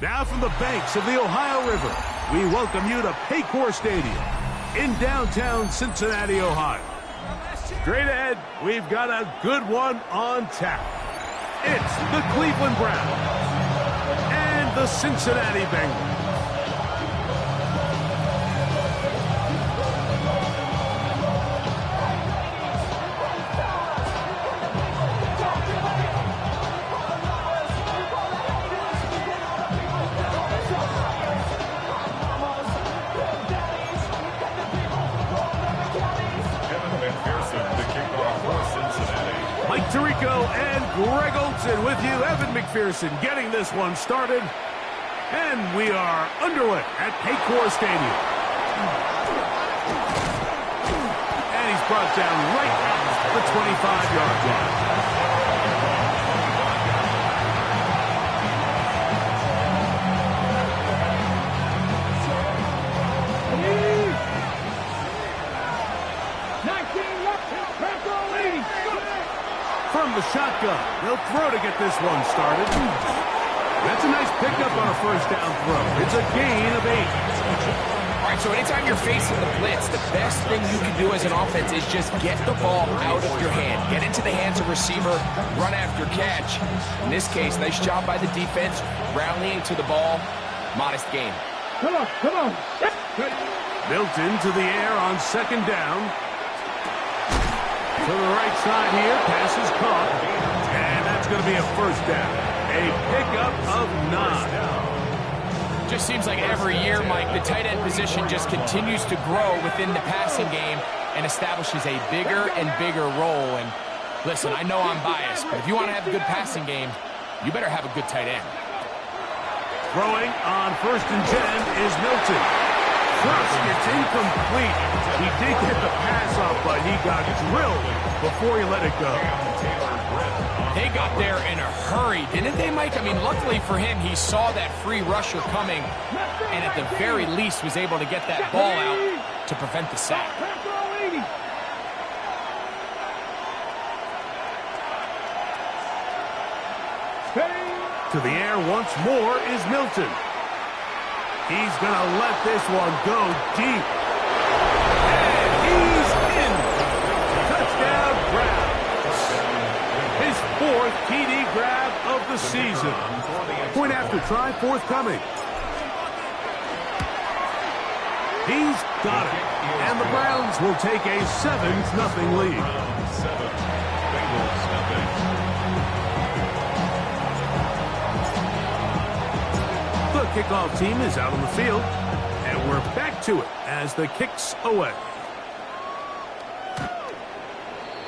Now from the banks of the Ohio River, we welcome you to Paycor Stadium in downtown Cincinnati, Ohio. Straight ahead, we've got a good one on tap. It's the Cleveland Browns and the Cincinnati Bengals. Tirico and Greg Olson with you. Evan McPherson getting this one started. And we are underway at Paycor Stadium. And he's brought down right at the 25-yard line. From the shotgun, they'll throw to get this one started. That's a nice pickup on a first down throw. It's a gain of 8. All right, so anytime you're facing the blitz, the best thing you can do as an offense is just get the ball out of your hand. Get into the hands of receiver, run after catch. In this case, nice job by the defense, rallying to the ball. Modest gain. Come on. Built into the air on second down. To the right side here, pass is caught, and that's going to be a first down. A pickup of 9. Just seems like every year, Mike, the tight end position just continues to grow within the passing game and establishes a bigger and bigger role. And listen, I know I'm biased, but if you want to have a good passing game, you better have a good tight end. Throwing on first and 10 is Milton. First, it's incomplete. He did get the pass off, but he got drilled before he let it go. They got there in a hurry, didn't they, Mike? I mean, luckily for him, he saw that free rusher coming, and at the very least was able to get that ball out to prevent the sack. To the air once more is Milton. He's going to let this one go deep. And he's in. Touchdown Browns. His 4th TD grab of the season. Point after try forthcoming. He's got it. And the Browns will take a 7-0 lead. The kickoff team is out on the field, and we're back to it as the kick's away.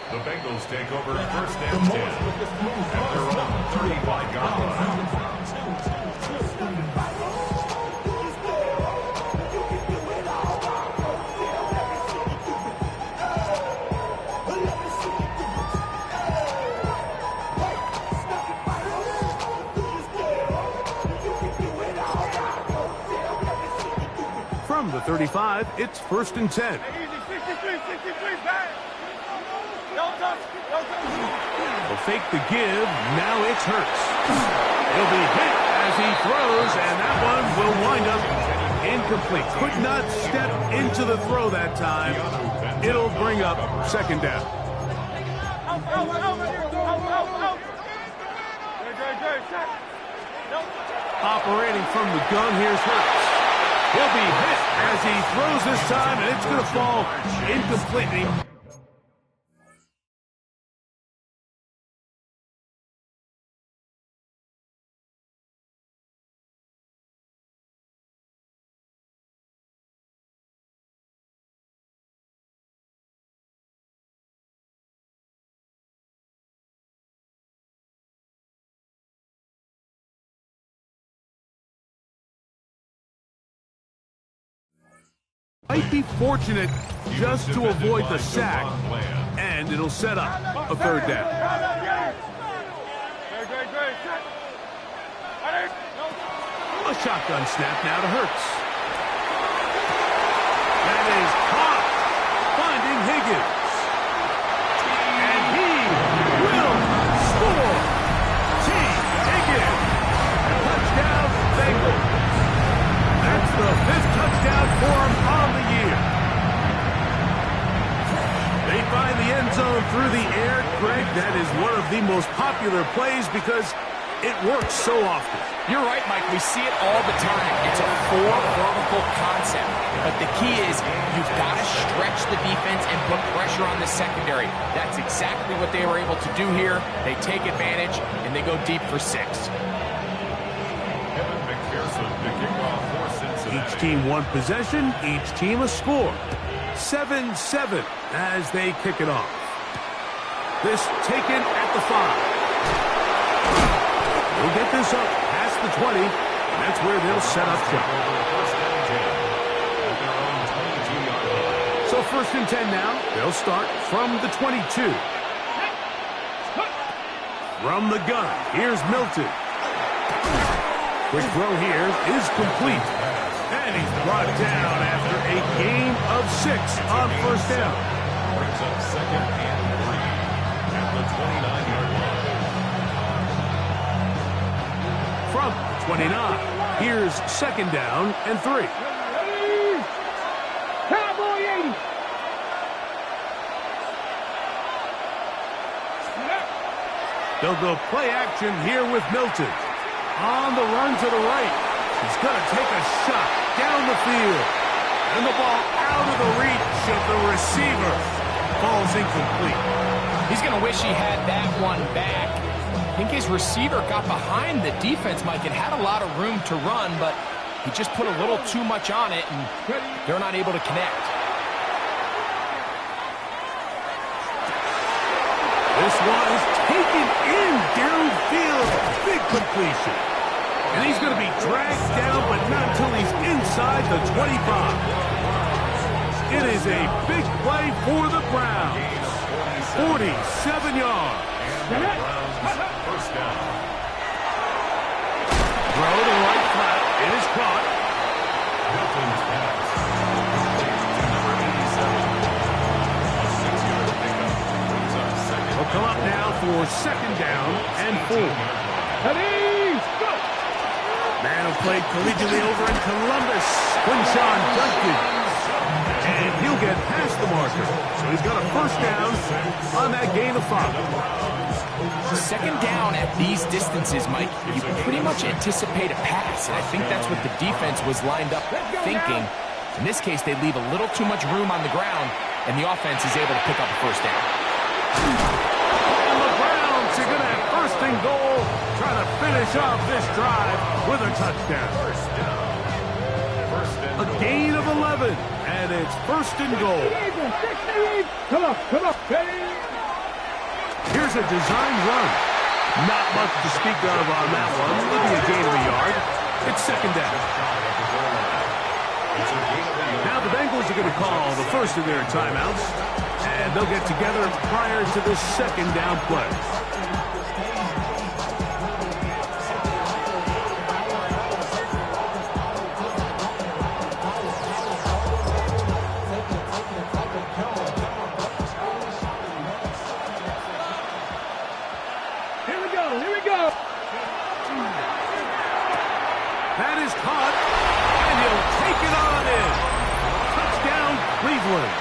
The Bengals take over first and 10 at their own 35-yard line. From the 35, it's first and 10. They'll fake the give. Now it's Hurts. He'll be hit as he throws, and that one will wind up incomplete. Could not step into the throw that time. It'll bring up second down. Operating from the gun, here's Hurts. He'll be hit as he throws this time, and it's going to fall incompletely. Might be fortunate just to avoid the sack, and it'll set up a third down. A shotgun snap now to Hurts. That is caught, finding Higgins. And he will score. T. Higgins. Touchdown, Bengals. through the air, Greg, that is one of the most popular plays because it works so often. You're right, Mike. We see it all the time. It's a four-vertical concept. But the key is you've got to stretch the defense and put pressure on the secondary. That's exactly what they were able to do here. They take advantage, and they go deep for 6. Each team one possession, each team a score. 7-7 as they kick it off. This taken at the 5. They'll get this up past the 20. And that's where they'll set up shop. So 1st and 10 now. They'll start from the 22. From the gun, here's Milton. Quick throw here is complete. And he's brought down after a gain of 6 on 1st down. Brings up 2nd and 3 at the 29-yard line. From 29, here's 2nd down and 3. Cowboy 80. They'll go play action here with Milton. On the run to the right. He's going to take a shot down the field. And the ball out of the reach of the receiver. Ball's incomplete. He's going to wish he had that one back. I think his receiver got behind the defense, Mike, and had a lot of room to run, but he just put a little too much on it, and they're not able to connect. This one is taken in downfield. Big completion. And he's going to be dragged down, but not until he's inside the 25. It is a big play for the Browns. 47 yards. First down. Throw to the right flat. It is caught. Milton's pass. Number 87. A 6-yard pickup. Brings up 2nd. Will come up now for 2nd down and 4. Man who played collegiately over in Columbus, Quinshawn Duncan. And he'll get past the marker. So he's got a 1st down on that gain of 5. 2nd down at these distances, Mike, you pretty much anticipate a pass, and I think that's what the defense was lined up thinking. In this case, they leave a little too much room on the ground, and the offense is able to pick up a 1st down. And the Browns are going to have 1st and goal, trying to finish off this drive with a touchdown. A gain of 11, and it's 1st and goal. Come on. Here's a design run. Not much to speak of on that one. Maybe a gain of a yard. It's 2nd down. Now the Bengals are going to call the first of their timeouts, and they'll get together prior to the 2nd down play. That is caught, and he'll take it on in. Touchdown, Cleveland.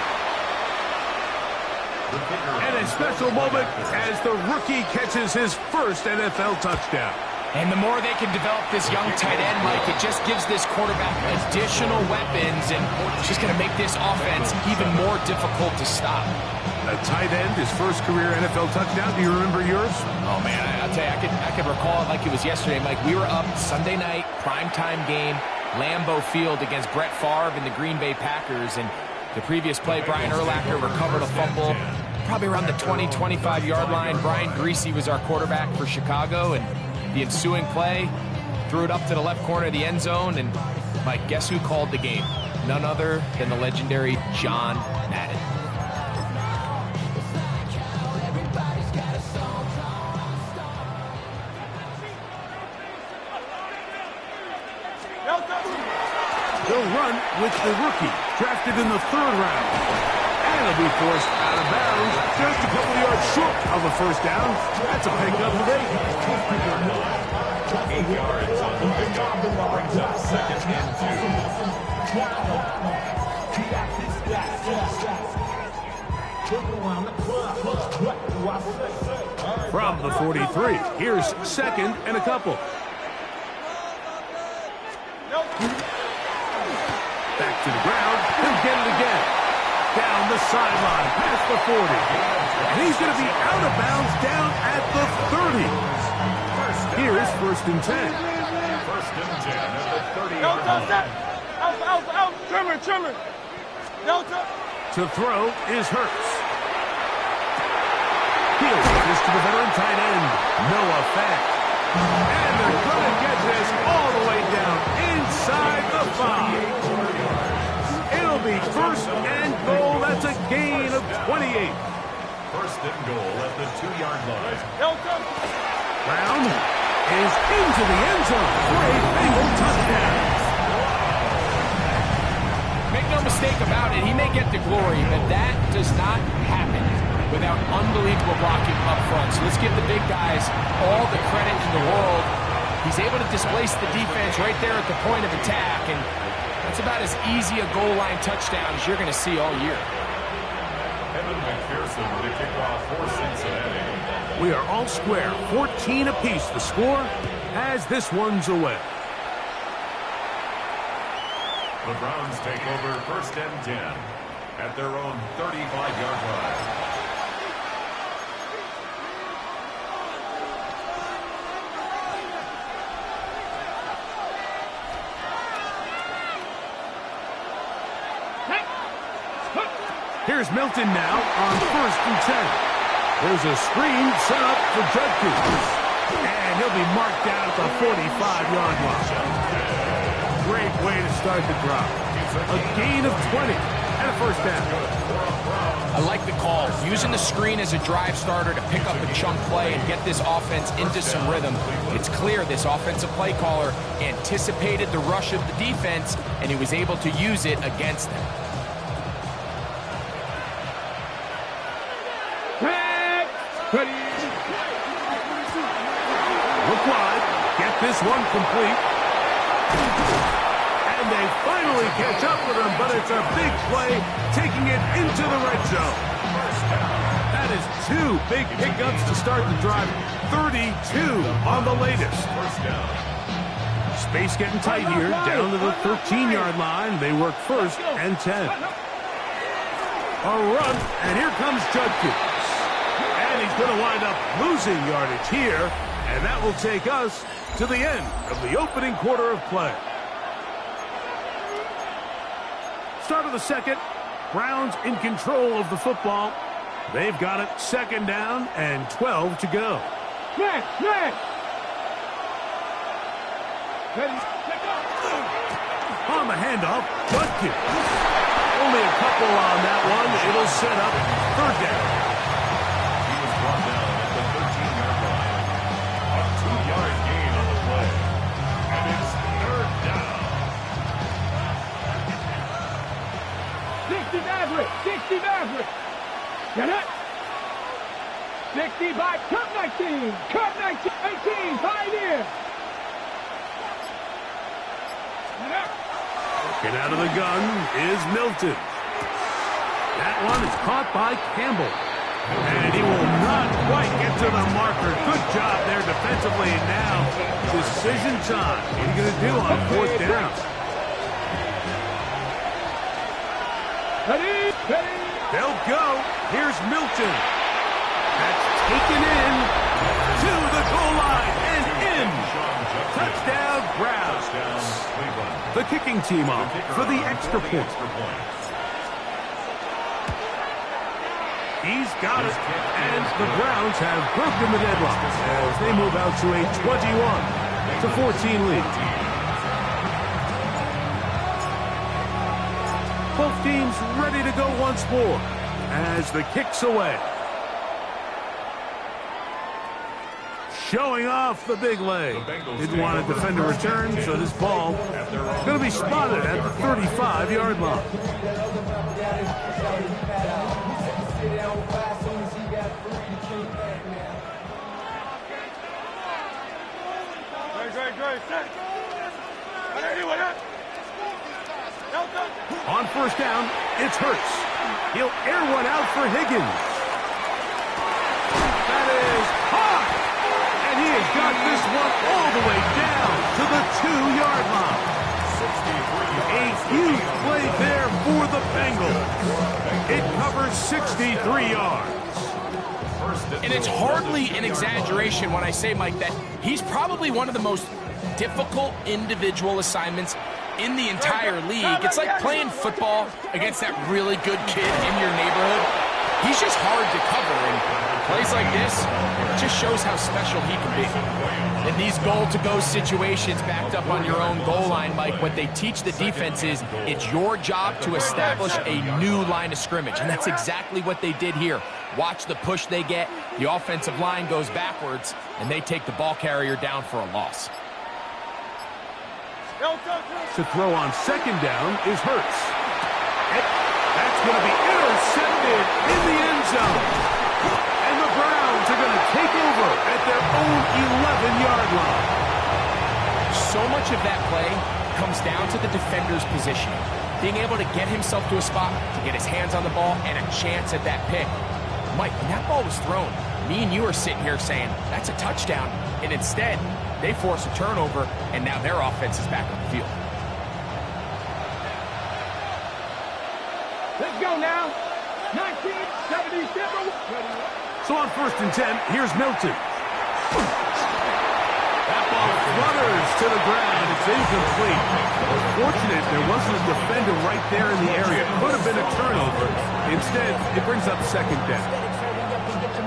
And a special moment as the rookie catches his 1st NFL touchdown. And the more they can develop this young tight end, Mike, it just gives this quarterback additional weapons, and it's just going to make this offense even more difficult to stop. A tight end, his 1st career NFL touchdown. Do you remember yours? Oh, man, I'll tell you, I could recall it like it was yesterday, Mike. We were up Sunday night, primetime game, Lambeau Field against Brett Favre and the Green Bay Packers. And the previous play, Brian Urlacher recovered a fumble probably around the 20, 25-yard line. Brian Greasy was our quarterback for Chicago, and the ensuing play, threw it up to the left corner of the end zone. And, Mike, guess who called the game? None other than the legendary John Madden. They'll run with the rookie, drafted in the 3rd round. And he'll be forced out of bounds, just a couple yards short of a 1st down. That's a pickup of 8. 8 yards on the pickup. Brings up 2nd and 2. From the 43, here's second and a couple. Back to the ground, he'll get it again. Down the sideline, past the 40. And he's going to be out of bounds down at the 30. Here's first and 10. First and 10 at the 30-yard line. Out. Trimmer. Delta. To throw is Hurts. He'll get this to the veteran tight end, Noah Fant. And they're going to get this all the way down inside the 5. It'll be first and goal. That's a gain of 28. First and goal at the 2-yard line. Brown is into the end zone for a Bengal touchdown. Make no mistake about it, he may get the glory, but that does not happen without unbelievable blocking up front. So let's give the big guys all the credit in the world. He's able to displace the defense right there at the point of attack, and that's about as easy a goal line touchdown as you're going to see all year. Evan McPherson with the kickoff for Cincinnati. We are all square, 14 apiece the score as this one's away. The Browns take over first and 10 at their own 35-yard line. Here's Milton now on first and 10. There's a screen set up for Judkins. And he'll be marked down at the 45-yard line. Great way to start the drive. A gain of 20 and a first down. I like the call. Using the screen as a drive starter to pick up a chunk play and get this offense into some rhythm. It's clear this offensive play caller anticipated the rush of the defense, and he was able to use it against them. Look wide. Get this one complete. And they finally catch up with him, but it's a big play, taking it into the red zone. That is 2 big pickups to start the drive. 32 on the latest. Space getting tight here, down to the 13-yard line. They work first and 10. A run, and here comes Judkins. And he's going to wind up losing yardage here, and that will take us to the end of the opening quarter of play. Start of the second. Browns in control of the football. They've got it second down and 12 to go. On the handoff, Judkins. Only a couple on that one. It'll set up third down. He was brought down at the 13-yard line. A 2-yard gain on the play. And it's third down. 60 Maverick. Get it? 60 by Cup 19. Cup 19. 18. Pioneer. Get out of the gun is Milton. That one is caught by Campbell. And he will not quite get to the marker. Good job there defensively. And now, decision time. What are you going to do on fourth down? They'll go. Here's Milton. That's taken in to the goal line and in. Touchdown, Browns. The kicking team off for the extra point. He's got it, and the Browns have broken the deadlock as they move out to a 21-14 lead. Both teams ready to go once more as the kick's away. Showing off the big leg. Didn't want to defend a return, so this ball is going to be spotted at the 35-yard line. On first down, it's Hurts. He'll air one out for Higgins. That is hot! And he has got this one all the way down to the 2-yard line. A huge play there for the Bengals. It covers 63 yards. And it's hardly an exaggeration when I say, Mike, that he's probably one of the most difficult individual assignments in the entire league. It's like playing football against that really good kid in your neighborhood. He's just hard to cover, and plays like this just shows how special he can be. In these goal-to-go situations backed up on your own goal line, Mike, what they teach the defense is it's your job to establish a new line of scrimmage, and that's exactly what they did here. Watch the push they get. The offensive line goes backwards, and they take the ball carrier down for a loss. To throw on second down is Hurts. That's going to be intercepted in the end zone. And the Browns are going to take over at their own 11-yard line. So much of that play comes down to the defender's positioning. Being able to get himself to a spot, to get his hands on the ball, and a chance at that pick. Mike, when that ball was thrown, me and you are sitting here saying, that's a touchdown. And instead, they force a turnover, and now their offense is back on the field. Let's go now. 1977. So on 1st and 10, here's Milton. That ball flutters to the ground. It's incomplete. Fortunate there wasn't a defender right there in the area. Could have been a turnover. Instead, it brings up second down.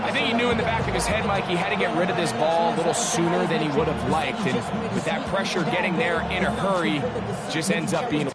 I think he knew in the back of his head, Mike, he had to get rid of this ball a little sooner than he would have liked. And with that pressure getting there in a hurry, just ends up being...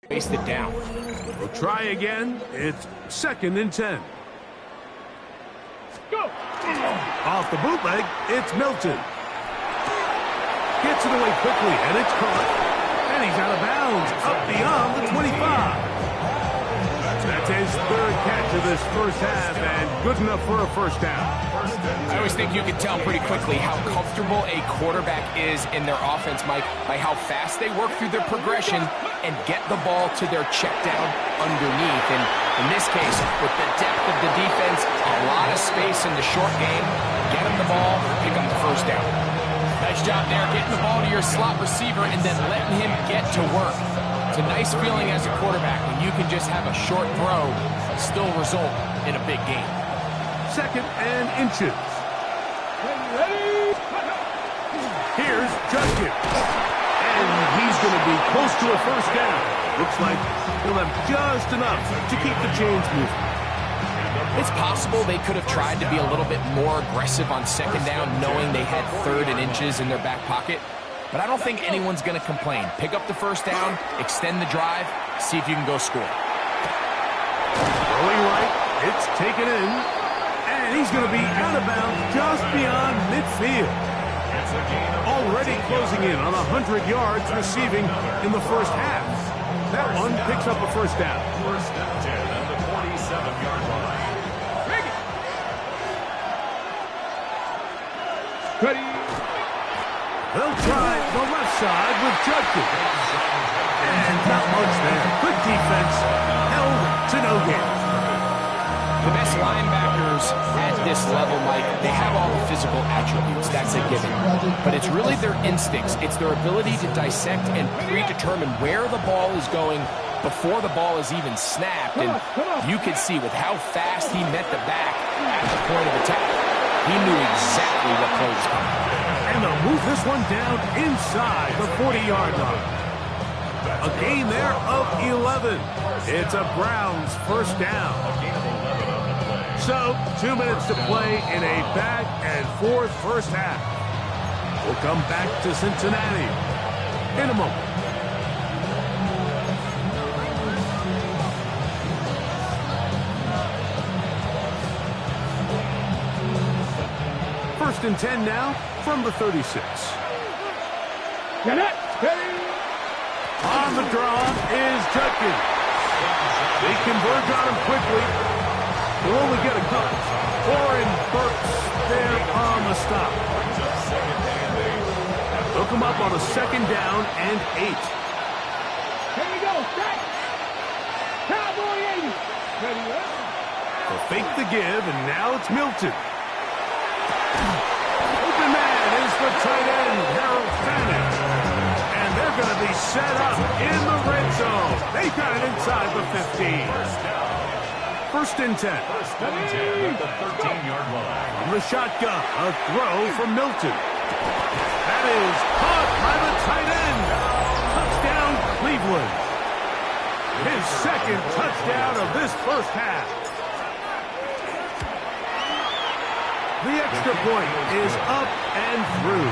wasted down. We'll try again. It's 2nd and 10. Go. Off the bootleg, it's Milton. Gets it away quickly, and it's caught. And he's out of bounds, up beyond the 25. That's his 3rd catch of this first half, and good enough for a first down. I always think you can tell pretty quickly how comfortable a quarterback is in their offense, Mike, by how fast they work through their progression and get the ball to their check down underneath. And in this case, with the depth of the defense, a lot of space in the short game, get them the ball, pick up the first down. Nice job there, getting the ball to your slot receiver and then letting him get to work. It's a nice feeling as a quarterback when you can just have a short throw and still result in a big game. 2nd and inches. Here's Judkins. And he's going to be close to a first down. Looks like he'll have just enough to keep the chains moving. It's possible they could have tried to be a little bit more aggressive on 2nd down, knowing they had 3rd and inches in their back pocket. But I don't think anyone's going to complain. Pick up the first down, extend the drive, see if you can go score. Throwing right, it's taken in. And he's going to be out of bounds just beyond midfield. Already closing in on 100 yards receiving in the first half. That one picks up a first down. 1st and 10 at the 47-yard line. They'll try the left side with Judkins. And not much there. Good defense. Held to no gain. The best linebackers at this level, Mike, they have all the physical attributes. That's a given. But it's really their instincts. It's their ability to dissect and predetermine where the ball is going before the ball is even snapped. And you could see with how fast he met the back at the point of attack, he knew exactly what play was coming. And they'll move this one down inside the 40-yard line. A gain there of 11. It's a Browns first down. So, 2 minutes to play in a back-and-forth first half. We'll come back to Cincinnati in a moment. First and 10 now from the 36. Get it. On the draw is Judkins. They converge on him quickly. Will only get a couple. Warren Burks there on the stop. Hook him up on a second down and 8. Here we go. Set. Cowboy 80. Ready up. They'll fake the give, and now it's Milton. Open man is the tight end, Harold Fannin. And they're going to be set up in the red zone. They got it inside the 15. First and 10. First and 10 at the 13-yard line. From the shotgun, a throw from Milton. That is caught by the tight end. Touchdown, Cleveland. His second touchdown of this first half. The extra point is up and through.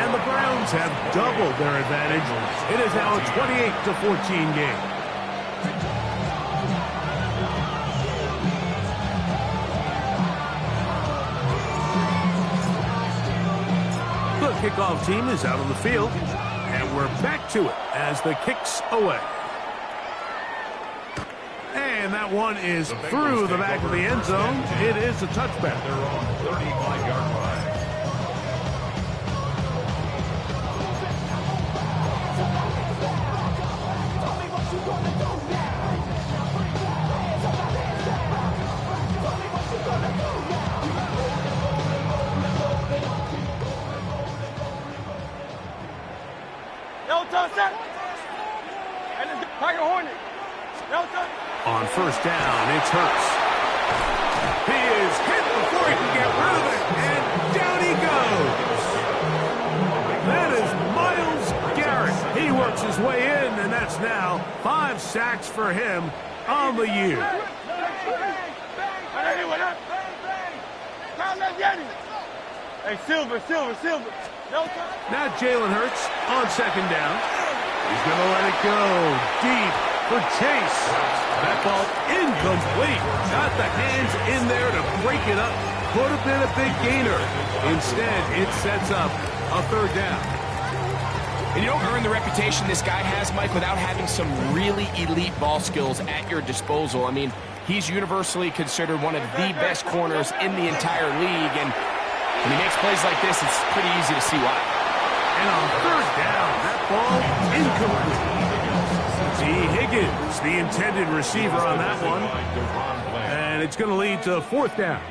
And the Browns have doubled their advantage. It is now a 28-14 game. The kickoff team is out on the field, and we're back to it as the kick's away. And that one is through the back of the end zone. It is a touchback. They're on the 35-yard line. On first down, it's Hurts. He is hit before he can get rid of it, and down he goes. That is Myles Garrett. He works his way in, and that's now 5 sacks for him on the year. Hey, Silver. Now Jalen Hurts on second down. He's going to let it go deep for Chase. That ball incomplete. Got the hands in there to break it up. Could have been a big gainer. Instead, it sets up a third down. And you don't earn the reputation this guy has, Mike, without having some really elite ball skills at your disposal. I mean, he's universally considered one of the best corners in the entire league. And when he makes plays like this, it's pretty easy to see why. And on third down, that ball incomplete. T. Higgins, the intended receiver on that one. And it's going to lead to fourth down.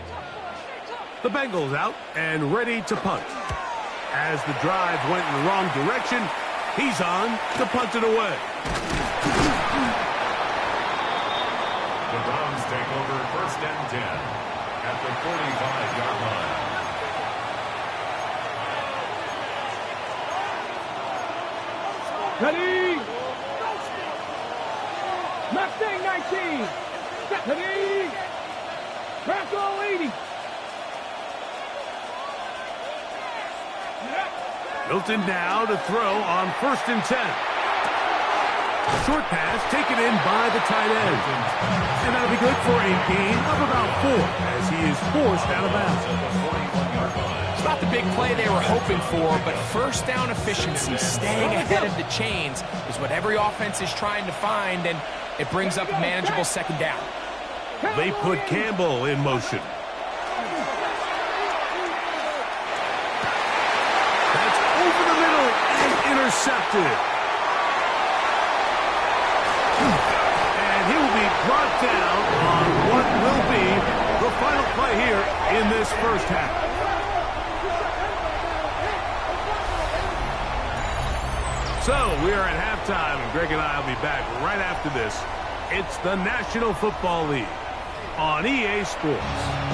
The Bengals out and ready to punt. As the drive went in the wrong direction, he's on to punt it away. The Browns take over first and 10 at the 45-yard line. Ready. Mustang 19. Ready. Bronco 80. Milton now to throw on first and 10. Short pass taken in by the tight end. And that'll be good for a gain of about 4 as he is forced out of bounds. It's not the big play they were hoping for, but first down efficiency, staying ahead of the chains, is what every offense is trying to find, and it brings up a manageable second down. They put Campbell in motion. That's over the intercepted. And he will be brought down on what will be the final play here in this first half. So we are at halftime, and Greg and I will be back right after this. It's the National Football League on EA Sports.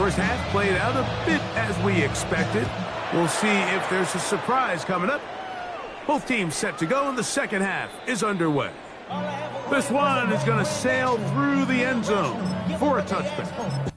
First half played out a bit as we expected. We'll see if there's a surprise coming up. Both teams set to go, and the second half is underway. This one is going to sail through the end zone for a touchback.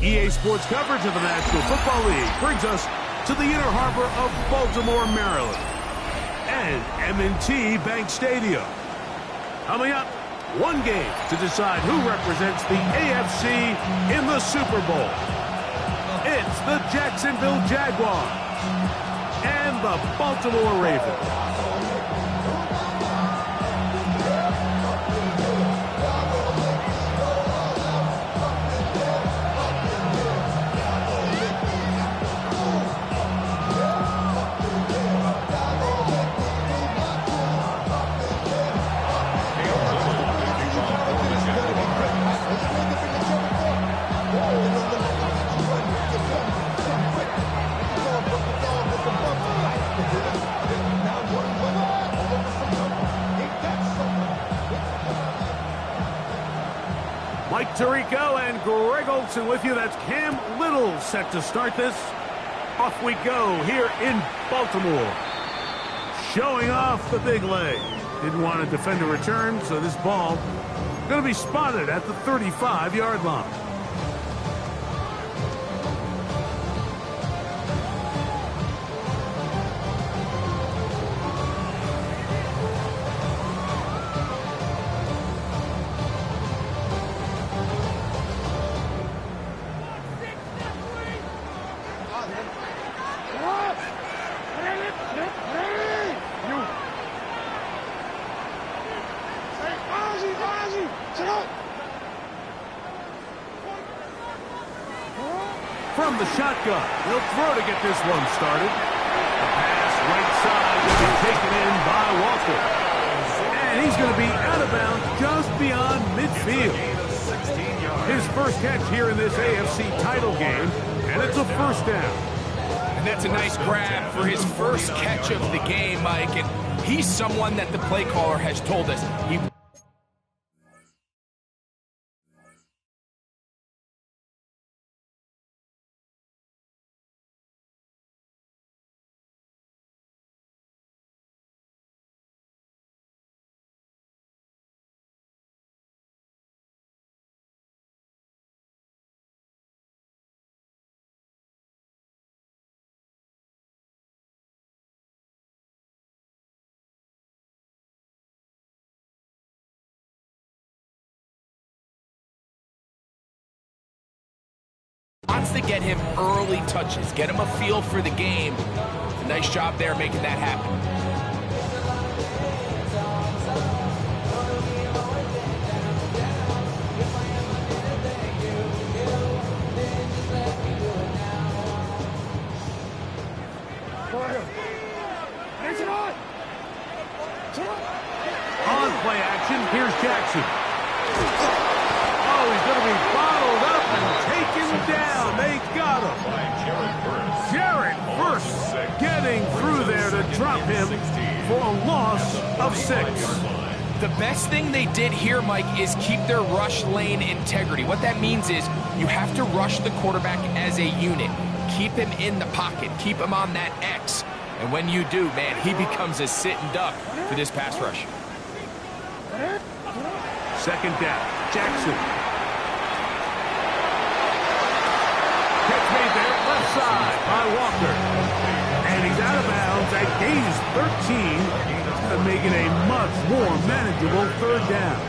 EA Sports coverage of the National Football League brings us to the inner harbor of Baltimore, Maryland, and M&T Bank Stadium. Coming up, one game to decide who represents the AFC in the Super Bowl. It's the Jacksonville Jaguars and the Baltimore Ravens. Mike Tirico and Greg Olsen with you. That's Cam Little set to start this. Off we go here in Baltimore. Showing off the big leg. Didn't want to defend a return, so this ball going to be spotted at the 35-yard line. From the shotgun, he'll throw to get this one started. The pass right side will be taken in by Walker. And he's going to be out of bounds just beyond midfield. His first catch here in this AFC title game, and it's a first down. And that's a nice grab for his first catch of the game, Mike. And he's someone that the play caller has told us he wants to get him early touches, get him a feel for the game. A nice job there making that happen. On play action, here's Jackson. Oh, he's going to be bottled up and taken down. They got him. Jared Verse getting through there to drop him for a loss of 6. The best thing they did here, Mike, is keep their rush lane integrity. What that means is you have to rush the quarterback as a unit. Keep him in the pocket. Keep him on that X. And when you do, man, he becomes a sitting duck for this pass rush. Second down, Jackson. Catch made there, left side by Walker. And he's out of bounds at gains 13. That's going to make it a much more manageable third down.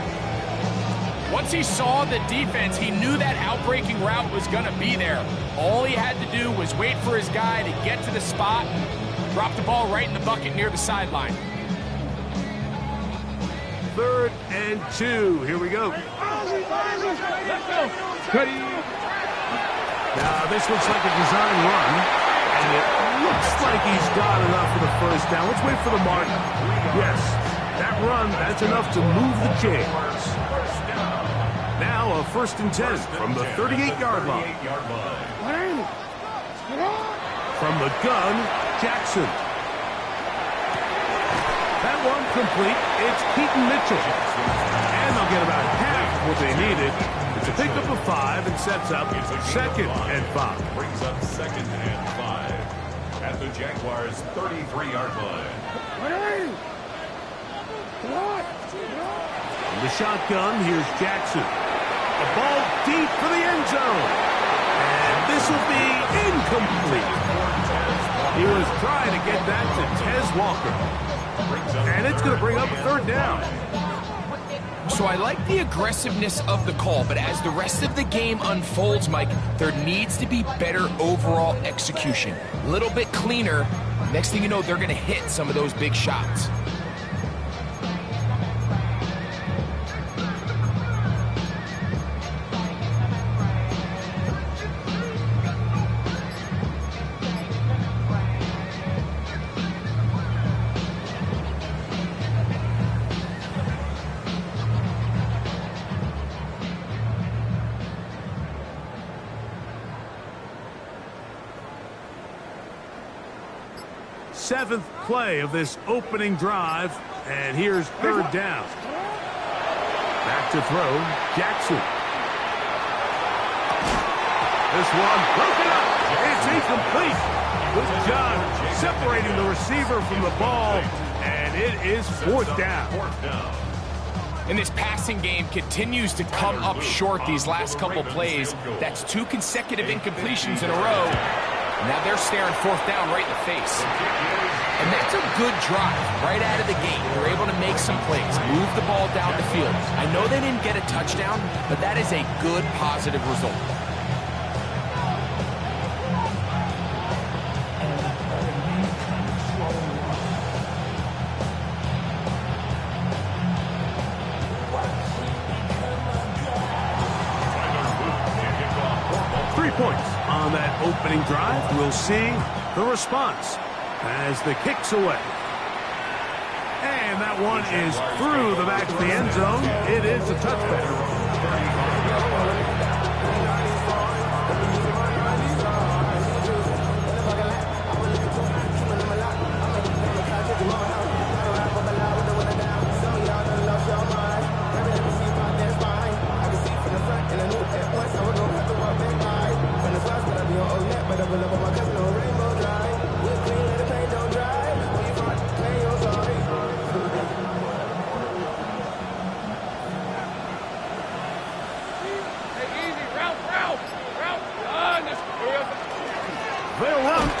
Once he saw the defense, he knew that outbreaking route was going to be there. All he had to do was wait for his guy to get to the spot, drop the ball right in the bucket near the sideline. 3rd and 2. Here we go. Now, this looks like a design run, and it looks like he's got enough for the first down. Let's wait for the mark. Yes, that run, that's enough to move the chains. Now, a 1st and 10 from the 38-yard line. From the gun, Jackson. That one incomplete. It's Keaton Mitchell. And they'll get about half what they needed. It's a pickup of 5 and sets up 2nd and 5. Brings up 2nd and 5 at the Jaguars' 33-yard line. In the shotgun, here's Jackson. A ball deep for the end zone. And this will be incomplete. He was trying to get that to Tez Walker. And it's going to bring up a 3rd down. So I like the aggressiveness of the call, but as the rest of the game unfolds, Mike, there needs to be better overall execution. A little bit cleaner. Next thing you know, they're going to hit some of those big shots. Seventh play of this opening drive, and here's 3rd down. Back to throw, Jackson. This one broken up. It's incomplete. Good job separating the receiver from the ball, and it is 4th down. And this passing game continues to come up short these last couple plays. That's 2 consecutive incompletions in a row. Now they're staring 4th down right in the face. And that's a good drive right out of the gate. They're able to make some plays, move the ball down the field. I know they didn't get a touchdown, but that is a good, positive result. Points on that opening drive. We'll see the response as the kick's away. And that one is through the back of the end zone. It is a touchback.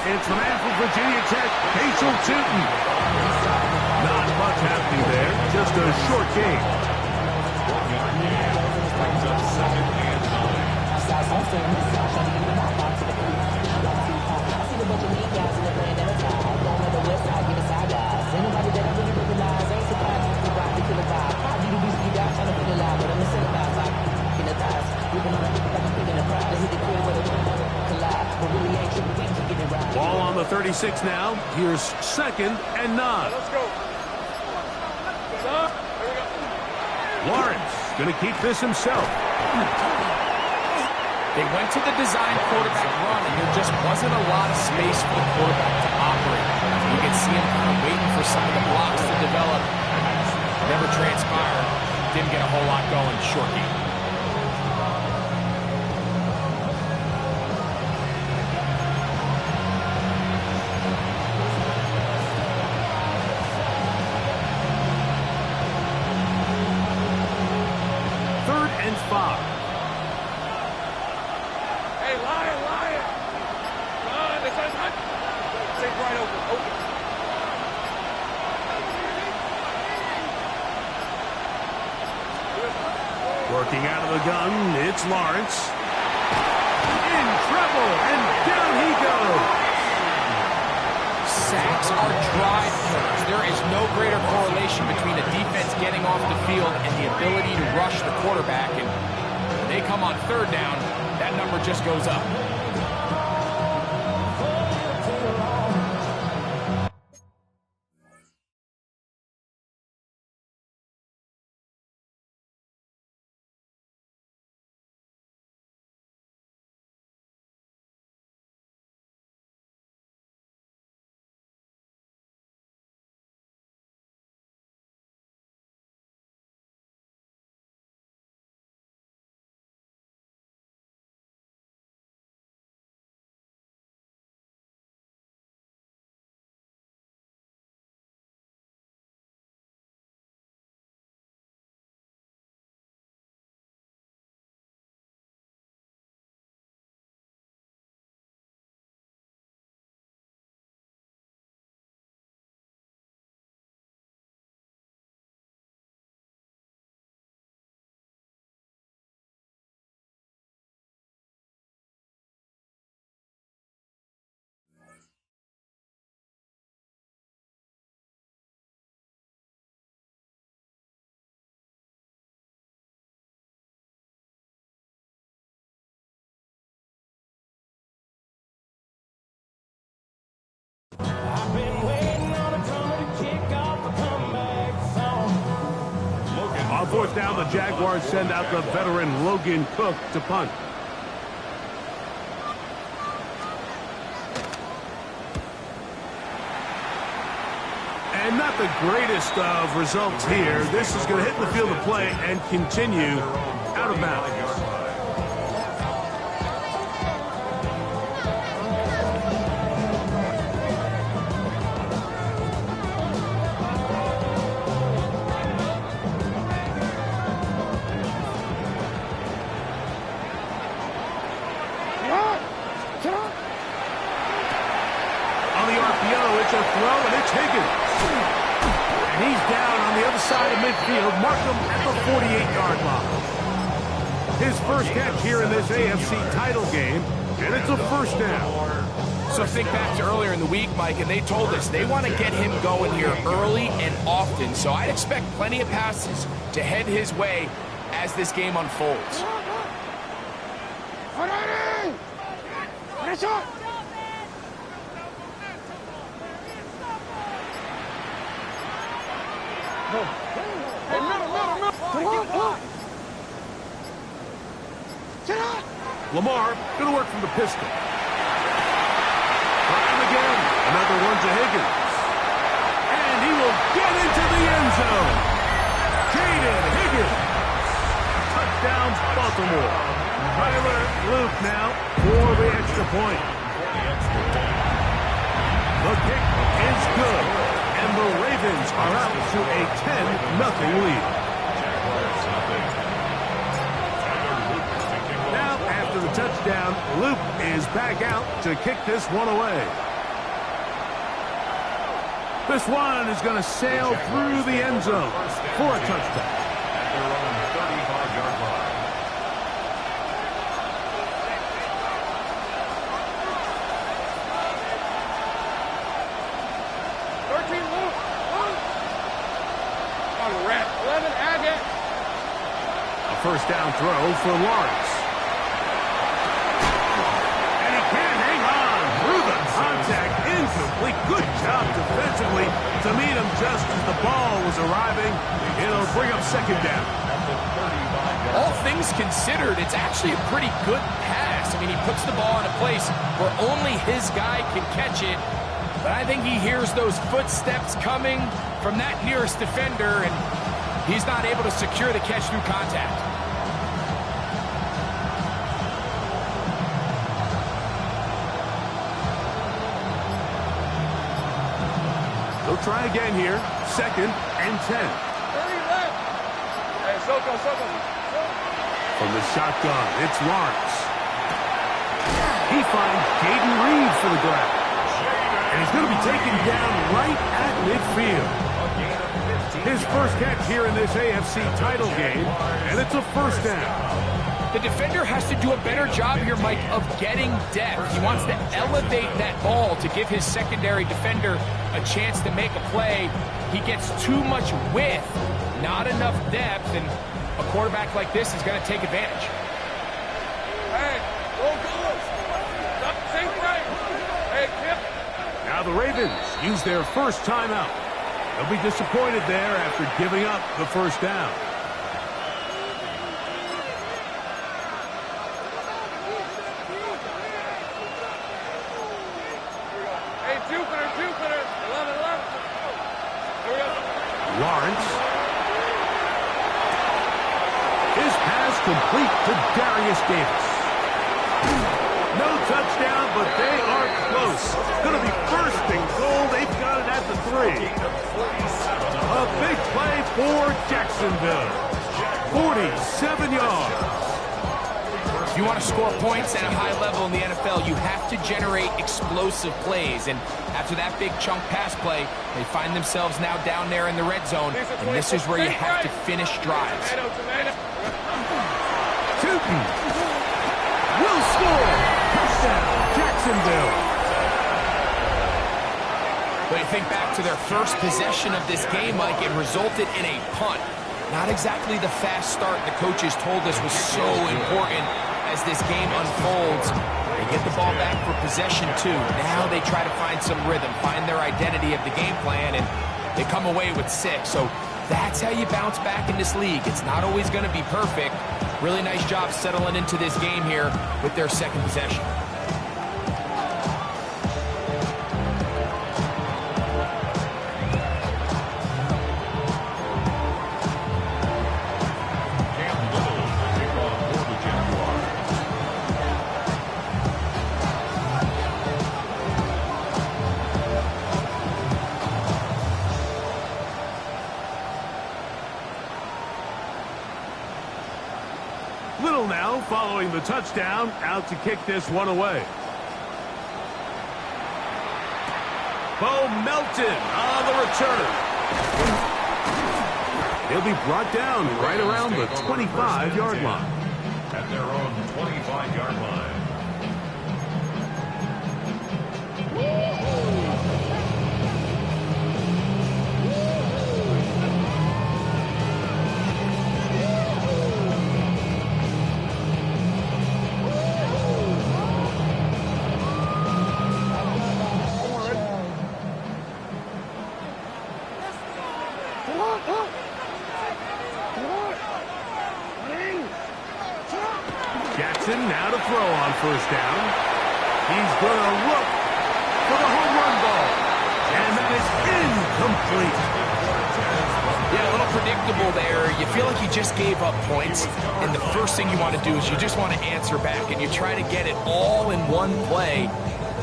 It's the man from Virginia Tech, Rachel Tootin. Not much happening there, just a short game. Brings up 2nd and 9. Ball on the 36 now. Here's 2nd and 9. Let's go. Lawrence going to keep this himself. They went to the design quarterback run, and there just wasn't a lot of space for the quarterback to operate. You can see him kind of waiting for some of the blocks to develop. Never transpired. Didn't get a whole lot going. Short game. Working out of the gun, it's Lawrence. In trouble, and down he goes. Sacks are drive killers. There is no greater correlation between a defense getting off the field and the ability to rush the quarterback. And when they come on 3rd down, that number just goes up. fourth down, the Jaguars send out the veteran Logan Cook to punt. And not the greatest of results here. This is going to hit the field of play and continue out of bounds. On the RPO, it's a throw, and it's Higgins. And he's down on the other side of midfield. Mark him at the 48-yard line. His first catch here in this AFC title game, and it's a first down. So think back to earlier in the week, Mike, and they told us they want to get him going here early and often. So I'd expect plenty of passes to head his way as this game unfolds. Lamar going to work from the pistol. Try him again. Another one to Higgins. And he will get into the end zone. Jaden Higgins. Touchdown, Baltimore. Tyler Luke now for the extra point. The kick is good. And the Ravens are out to a 10-0 lead. Now, after the touchdown, Luke is back out to kick this one away. This one is going to sail through the end zone for a touchdown. At their own 35-yard line. First down throw for Lawrence. And he can't hang on through the contact. Incomplete. Good job defensively to meet him just as the ball was arriving. It'll bring up second down. All things considered, it's actually a pretty good pass. I mean, he puts the ball in a place where only his guy can catch it. But I think he hears those footsteps coming from that nearest defender, and he's not able to secure the catch through contact. They'll try again here. Second and 10. From the shotgun, it's Lawrence. He finds Jaden Reed for the grab. And he's going to be taken down right at midfield. His first catch here in this AFC title game, and it's a first down. The defender has to do a better job here, Mike, of getting depth. He wants to elevate that ball to give his secondary defender a chance to make a play. He gets too much width, not enough depth, and a quarterback like this is going to take advantage. Now the Ravens use their first timeout. They'll be disappointed there after giving up the first down. Lawrence. His pass complete to Darius Davis. No touchdown, but they are close. Going to be first and goal. They've got it at the 3. A big play for Jacksonville. 47 yards. If you want to score points at a high level in the NFL, you have to generate explosive plays. And after that big chunk pass play, they find themselves now down there in the red zone. And this is where you have to finish drives. Tootin will score. Touchdown, Jacksonville. When you think back to their first possession of this game, Mike, it resulted in a punt. Not exactly the fast start the coaches told us was so important as this game unfolds. They get the ball back for possession 2. Now they try to find some rhythm, find their identity of the game plan, and they come away with 6. So That's how you bounce back in this league. It's not always going to be perfect. Really nice job settling into this game here with their second possession. Little now following the touchdown, out to kick this one away. Bo Melton on the return. He'll be brought down right around the 25-yard line. At their own 25-yard line. Jackson now to throw on first down. He's going to look for the home run ball. And that is incomplete. Yeah, a little predictable there. You feel like you just gave up points, and the first thing you want to do is you just want to answer back, and you try to get it all in one play.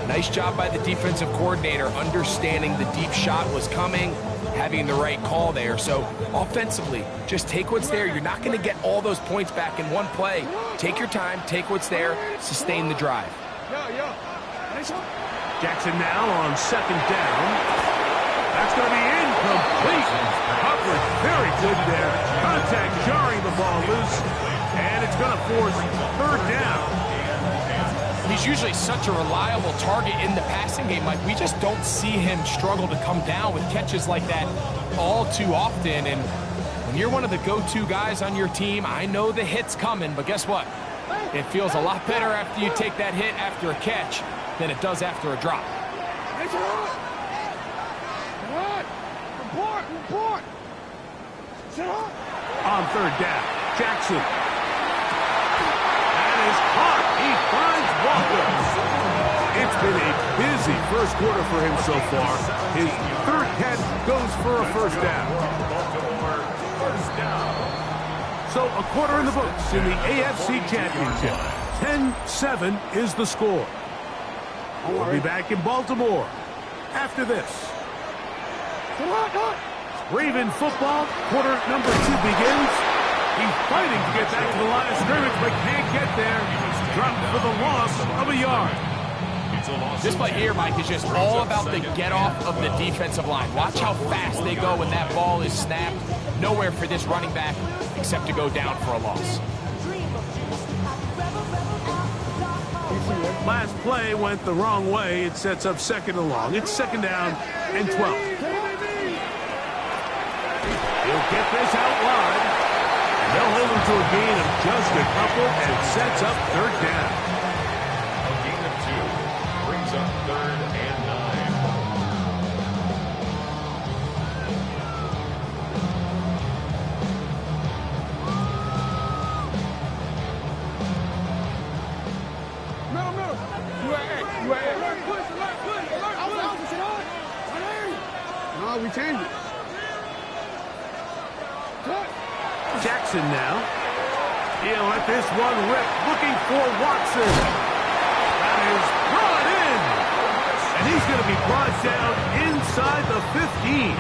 Nice job by the defensive coordinator, understanding the deep shot was coming, having the right call there. So offensively, just take what's there. You're not going to get all those points back in one play. Take your time, take what's there, sustain the drive. Jackson now on second down. That's going to be incomplete. Coverage very good there. Contact jarring the ball loose. And it's going to force third down. He's usually such a reliable target in the passing game. Like, we just don't see him struggle to come down with catches like that all too often. And when you're one of the go-to guys on your team, I know the hit's coming, but guess what? It feels a lot better after you take that hit after a catch than it does after a drop. On third down, Jackson. That is caught. He finds Walker. It's been a busy first quarter for him so far. His third catch goes for a first down. So a quarter in the books in the AFC Championship. 10-7 is the score. We'll be back in Baltimore after this. Raven football, quarter number 2 begins. He's fighting to get back to the line of scrimmage, but can't get there. Dropped for the loss of a yard. This play here, Mike, is just all about the get-off of the defensive line. Watch how fast they go when that ball is snapped. Nowhere for this running back except to go down for a loss. Last play went the wrong way. It sets up second and long. It's second down and 12. He'll get this out wide. And they'll hold him to a gain of just a couple and sets up third down. A gain of 2 brings up third and 9. No, we changed it. Jackson now. He'll let this one rip, looking for Watson. That is brought in. And he's going to be brought down inside the 15.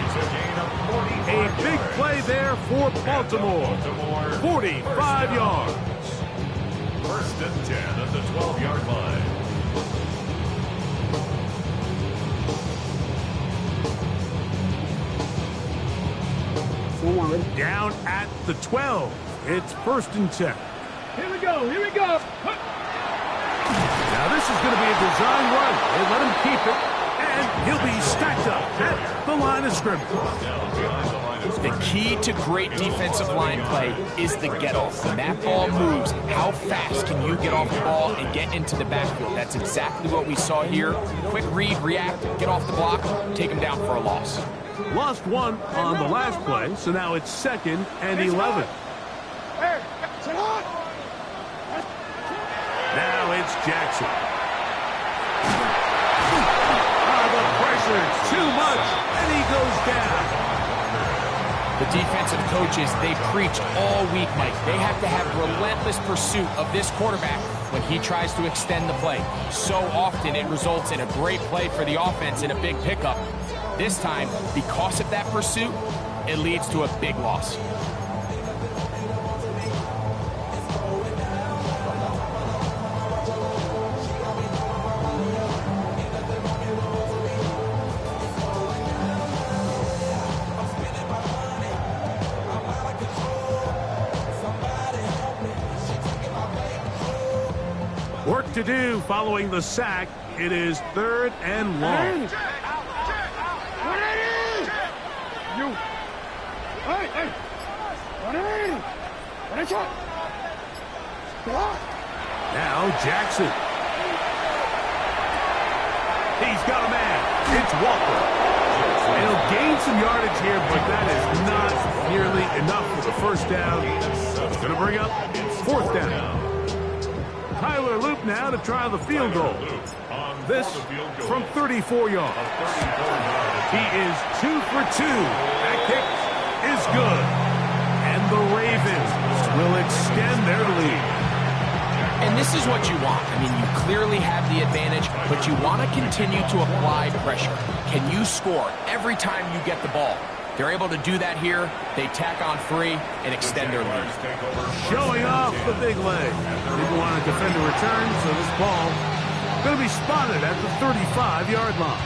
A big play there for Baltimore. 45 yards. First and 10 at the 12-yard line. Down at the 12. It's first and 10. Here we go. Here we go. Now this is going to be a design run. They let him keep it, and he'll be stacked up at the line of scrimmage. The key to great defensive line play is the get-off. When that ball moves, how fast can you get off the ball and get into the backfield? That's exactly what we saw here. Quick read, react, get off the block, take him down for a loss. Lost one on the last play, so now it's 2nd and 11. Now it's Jackson. The pressure's too much, and he goes down. The defensive coaches, they preach all week, Mike. They have to have relentless pursuit of this quarterback when he tries to extend the play. So often it results in a great play for the offense and a big pickup. This time, because of that pursuit, it leads to a big loss. Work to do following the sack. It is 3rd and long. Now Jackson. He's got a man. It's Walker. He'll gain some yardage here, but that is not nearly enough for the first down. It's going to bring up 4th down. Tyler Loop now to try the field goal. This from 34 yards. He is 2 for 2. That kick is good. And the Ravens will extend their lead. And this is what you want. I mean, you clearly have the advantage, but you want to continue to apply pressure. Can you score every time you get the ball? They're able to do that here. They tack on 3 and extend their lead. Showing off the big leg. Didn't want to defend a return, so this ball going to be spotted at the 35-yard line.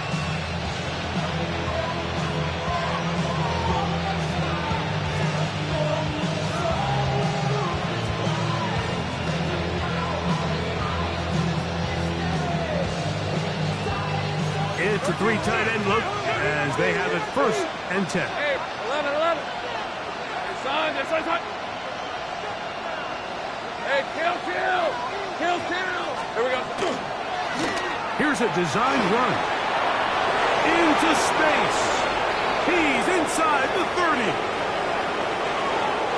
It's a 3 tight end look as they have it 1st and 10. Hey, 11. Son. Hey, kill. Here we go. Here's a designed run. Into space. He's inside the 30.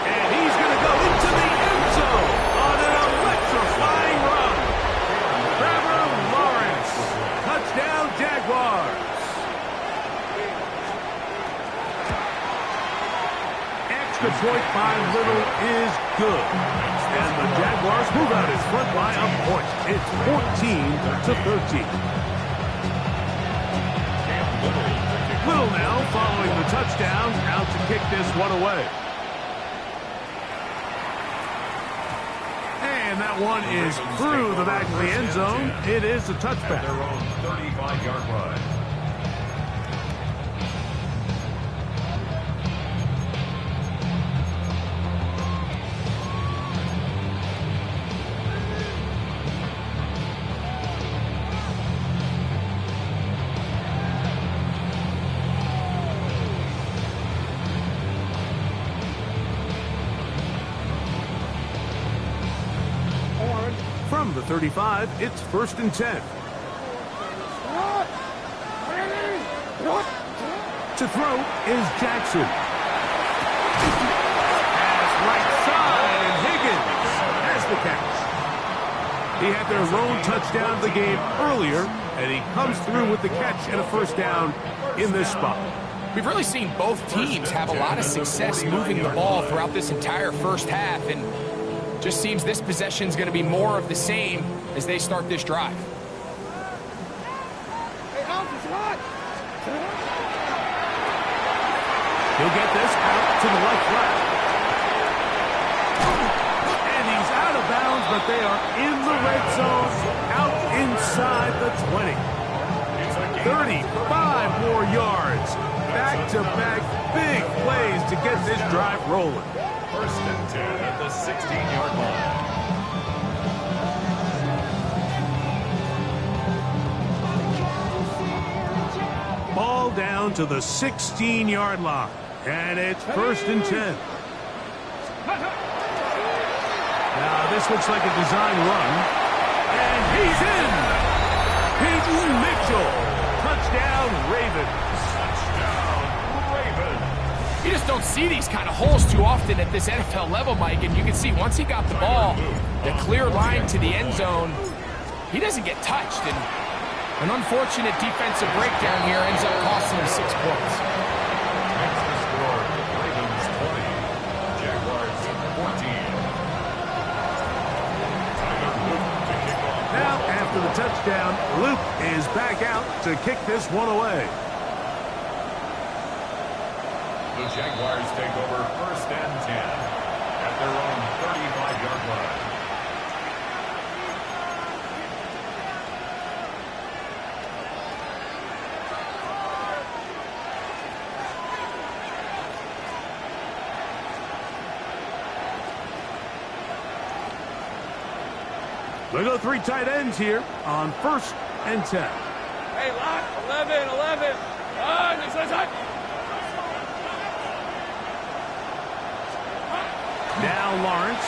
And he's going to go into the end zone on an electrifying run. Trevor Lawrence. Touchdown, Jaguars. Extra point by Little is good. And the Jaguars move out in front by a point. It's 14-13. Little now following the touchdown, out to kick this one away. And that one is through the back of the end zone. It is a touchback. Their own 35-yard line. From the 35, it's 1st and 10. To throw is Jackson. Pass right side, and Higgins has the catch. He had their lone touchdown of the game earlier, and he comes through with the catch and a 1st down in this spot. We've really seen both teams have a lot of success moving the ball throughout this entire first half, and just seems this possession is going to be more of the same as they start this drive. He'll get this out to the left flat. And he's out of bounds, but they are in the red zone, out inside the 20. 35 more yards. Back-to-back big plays to get this drive rolling. 1st and 10 at the 16-yard line. Ball down to the 16-yard line. And it's 1st and 10. Now this looks like a design run. And he's in! Peyton Mitchell. Touchdown, Ravens. Touchdown, just don't see these kind of holes too often at this NFL level, Mike. And you can see once he got the ball, the clear line to the end zone, he doesn't get touched. And an unfortunate defensive breakdown here ends up costing him 6 points. Texas score, Ravens 20, Jaguars 14. Tyler Luke to kick off. Now, after the touchdown, Luke is back out to kick this one away. The Jaguars take over 1st and 10 at their own 35-yard line. They go 3 tight ends here on 1st and 10. Hey, lock. 11. Now Lawrence.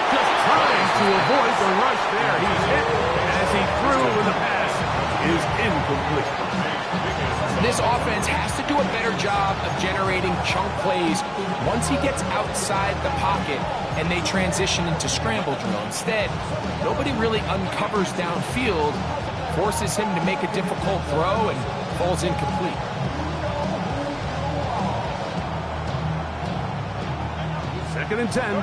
Just trying to avoid the rush there. He's hit as he threw and the pass is incomplete. This offense has to do a better job of generating chunk plays once he gets outside the pocket and they transition into scramble drill. Instead, nobody really uncovers downfield, forces him to make a difficult throw, and falls incomplete. Second and 10.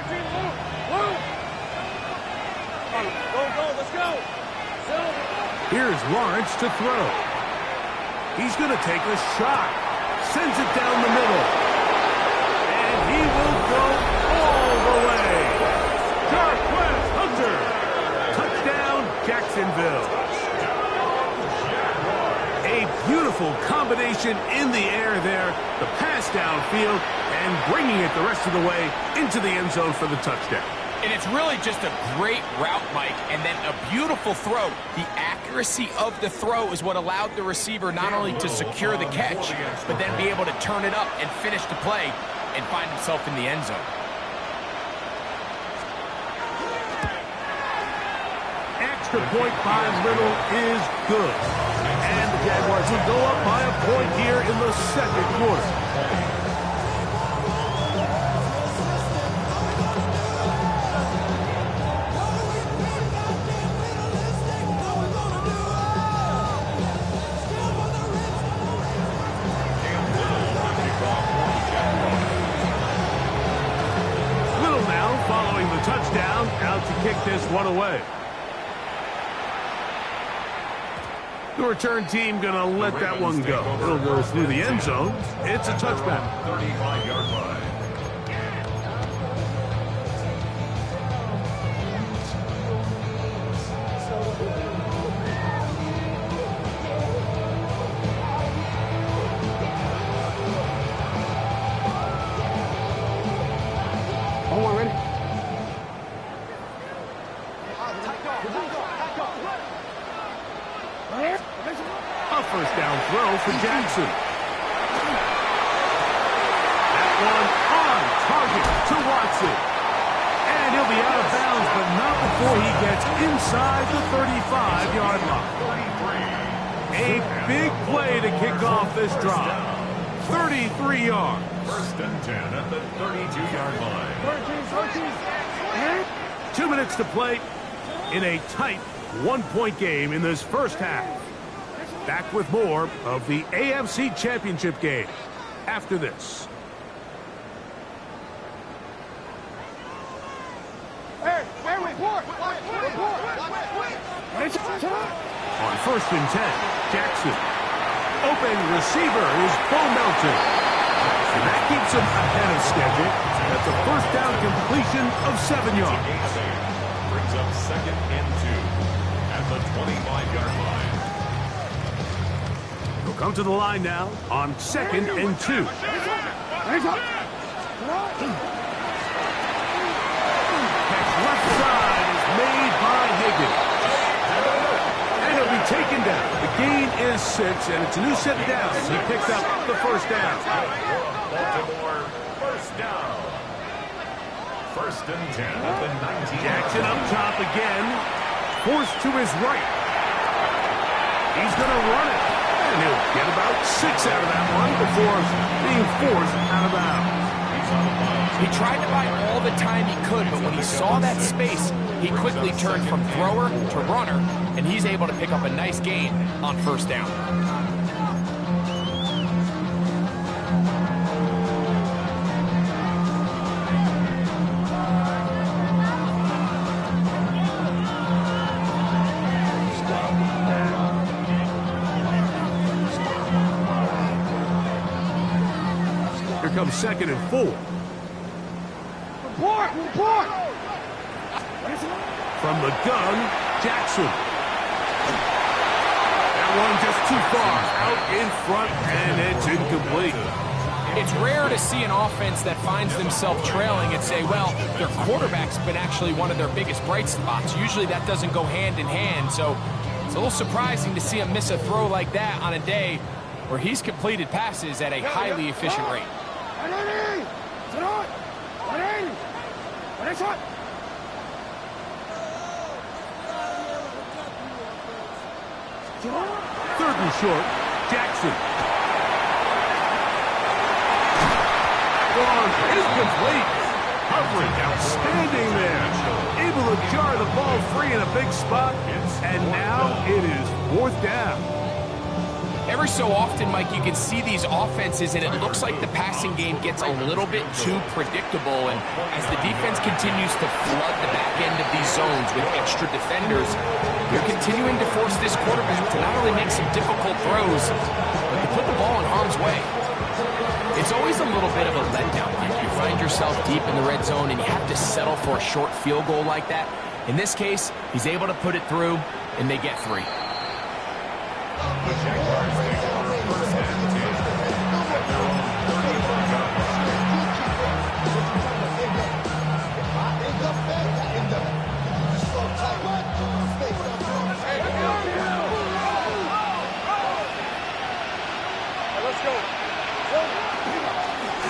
Let's go. Here's Lawrence to throw. He's going to take a shot. Sends it down the middle. And he will go all the way. Jarquez Hunter. Touchdown, Jacksonville. A beautiful combination in the air there. The pass downfield and bringing it the rest of the way into the end zone for the touchdown. And it's really just a great route, Mike, and then a beautiful throw. The accuracy of the throw is what allowed the receiver not only to secure the catch, but then be able to turn it up and finish the play and find himself in the end zone. Extra point by Little is good. And the Jaguars will go up by a point here in the second quarter. Touchdown, out to kick this one away. The return team going to let that one go. It'll go through the end zone. It's a touchback. 35-yard line. A first down throw for Jackson. That one on target to Watson. And he'll be out of bounds, but not before he gets inside the 35-yard line. A big play to kick off this drive. 33 yards. 1st and 10 at the 32-yard line. 2 minutes to play in a tight one-point game in this first half. Back with more of the AFC Championship game after this. On 1st and 10, Jackson. Open receiver is Bo Melton. And that keeps him ahead of schedule. That's a first down completion of 7 yards. Brings up 2nd and 2 at the 25-yard line. He'll come to the line now on 2nd and 2. Catch left side is made by Higgins. And he'll be taken down. The gain is 6, and it's a new set of downs. He picked up the first down. Baltimore, first down. 1st and 10 at the 19. Jackson up top again. Forced to his right. He's going to run it. And he'll get about 6 out of that one before being forced out of bounds. He tried to buy all the time he could, but when he saw that space, he quickly turned from thrower to runner, and he's able to pick up a nice gain on first down. Here comes 2nd and 4. Report! From the gun, Jackson. That one just too far out in front, and it's incomplete. It's rare to see an offense that finds themselves trailing and say, well, their quarterback's been actually one of their biggest bright spots. Usually that doesn't go hand in hand, so it's a little surprising to see him miss a throw like that on a day where he's completed passes at a highly efficient rate. Third and short, Jackson. Long, incomplete. Coverage outstanding there. Able to jar the ball free in a big spot. And now it is 4th down. Every so often, Mike, you can see these offenses, and it looks like the passing game gets a little bit too predictable. And as the defense continues to flood the back end of these zones with extra defenders, you're continuing to force this quarterback to not only make some difficult throws, but to put the ball in harm's way. It's always a little bit of a letdown. Like you find yourself deep in the red zone, and you have to settle for a short field goal like that. In this case, he's able to put it through, and they get 3. The Jaguars take over first and 10 at their own 30-yard line.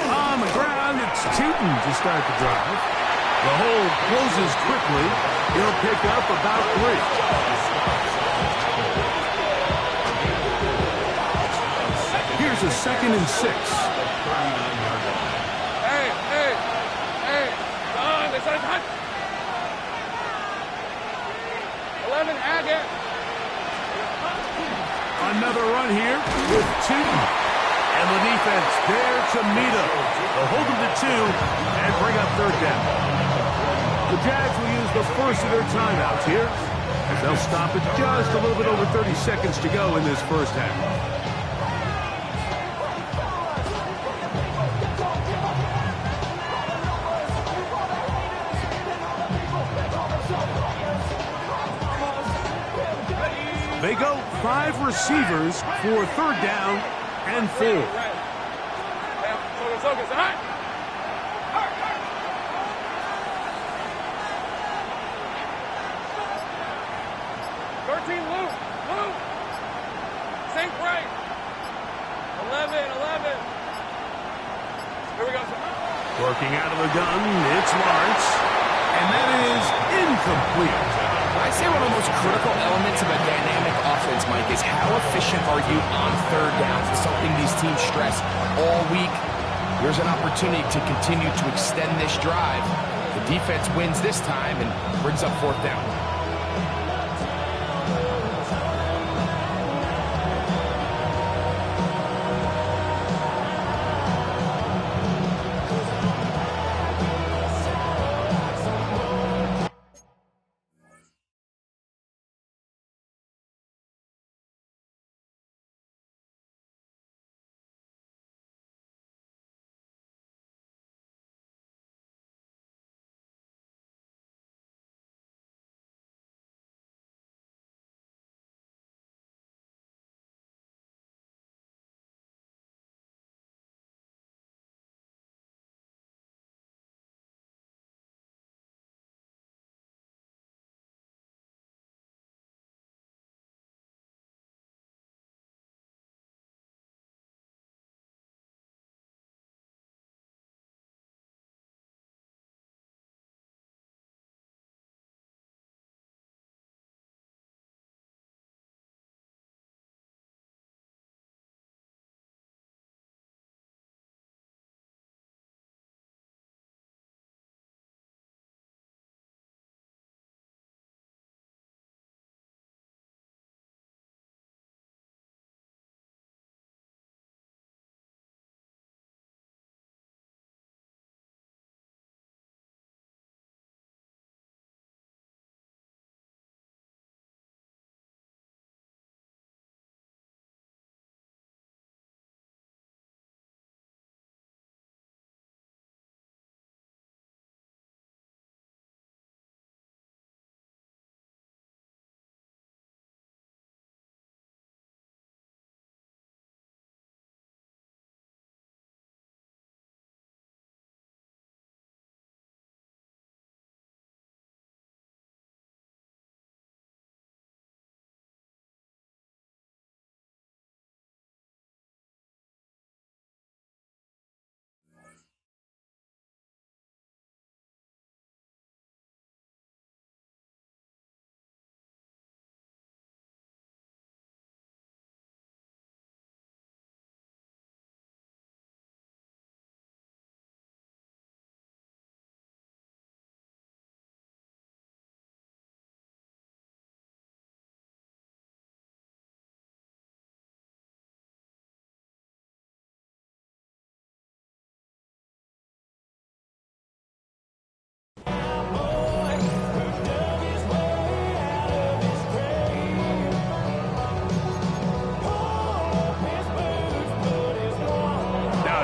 On the ground, it's Tootin to start the drive. The hole closes quickly. He'll pick up about 3. Here's a 2nd and 6. Hey, Don, it's a touch. 11, add it. Another run here with Tootin. And the defense there to meet him. They'll hold him to 2 and bring up 3rd down. The Jags will use the first of their timeouts here, as they'll stop at just a little bit over 30 seconds to go in this first half. They go 5 receivers for 3rd down and 4. Focus, all right? 13, Luke. Sink right. 11. Here we go, sir. Working out of the gun, it's Lawrence. And that is incomplete. I'd say one of the most critical elements of a dynamic offense, Mike, is how efficient are you on 3rd down? It's something these teams stress all week. Here's an opportunity to continue to extend this drive. The defense wins this time and brings up 4th down.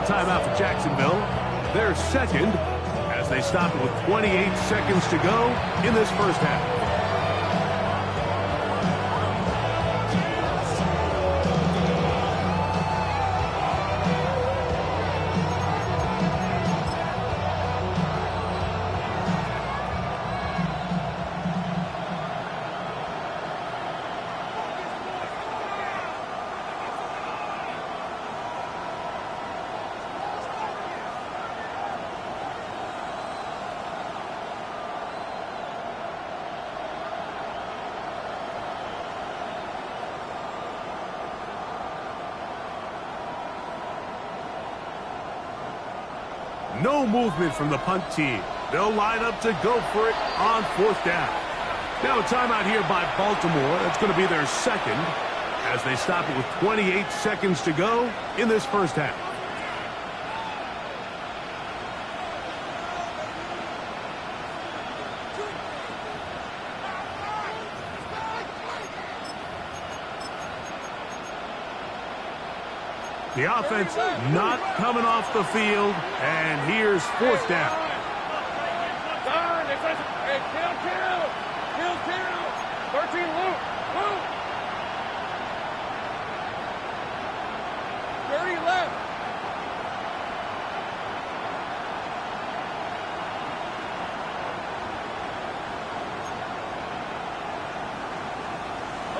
timeout for Jacksonville. They're second as they stop it with 28 seconds to go in this first half. No movement from the punt team. They'll line up to go for it on fourth down. Now a timeout here by Baltimore. That's going to be their second as they stop it with 28 seconds to go in this first half. The offense not coming off the field, and here's fourth down. Kill. 13, Luke. 30 left.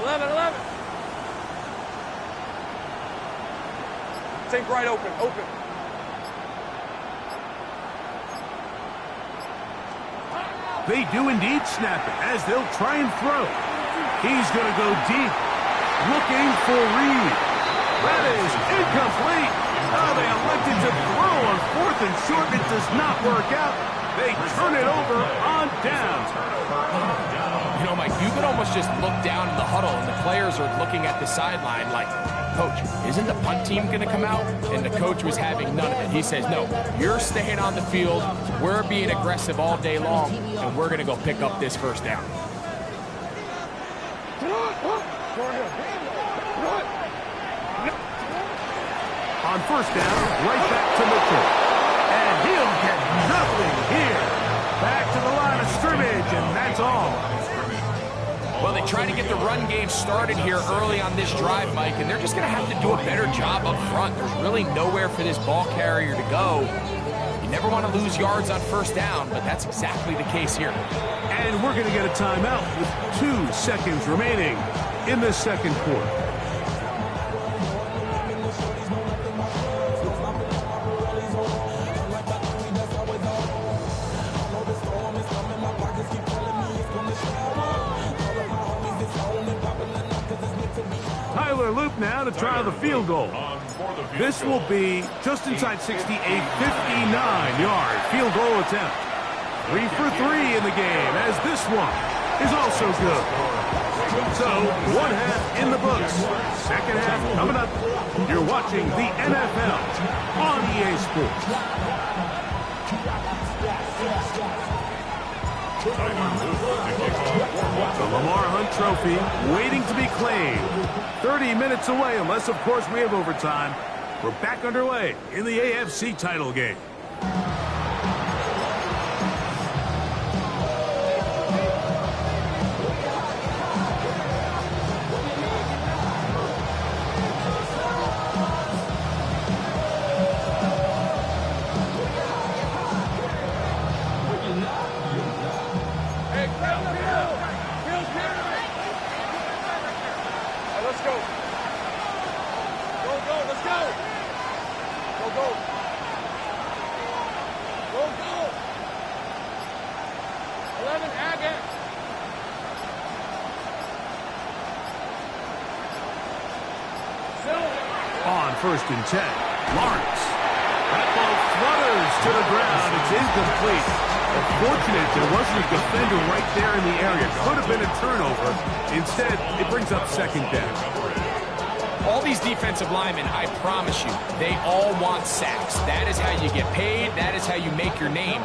Eleven. Take right, open. They do indeed snap it as they'll try and throw. He's going to go deep, looking for Reed. That is incomplete. Oh, they elected to throw on fourth and short. It does not work out. They turn it over on down. You know, Mike, you could almost just look down in the huddle, and the players are looking at the sideline like, Coach, isn't the punt team going to come out? And the coach was having none of it. He says, no, you're staying on the field. We're being aggressive all day long, and we're going to go pick up this first down. On first down, right back to Mitchell. And he'll get nothing here. Back to the line of scrimmage, and that's all. Well, they try to get the run game started here early on this drive, Mike, and they're just going to have to do a better job up front. There's really nowhere for this ball carrier to go. You never want to lose yards on first down, but that's exactly the case here. And we're going to get a timeout with 2 seconds remaining in the second quarter. Loop now to try the field goal. This will be just inside 60, a 59-yard field goal attempt. 3 for 3 in the game, as this one is also good. So, one half in the books. Second half coming up. You're watching the NFL on EA Sports. The Lamar Hunt Trophy waiting to be claimed. 30 minutes away, unless, of course, we have overtime. We're back underway in the AFC title game. First and 10. Lawrence. That ball flutters to the ground. It's incomplete. Fortunate there wasn't a defender right there in the area. Could have been a turnover. Instead, it brings up second down. All these defensive linemen, I promise you, they all want sacks. That is how you get paid. That is how you make your name.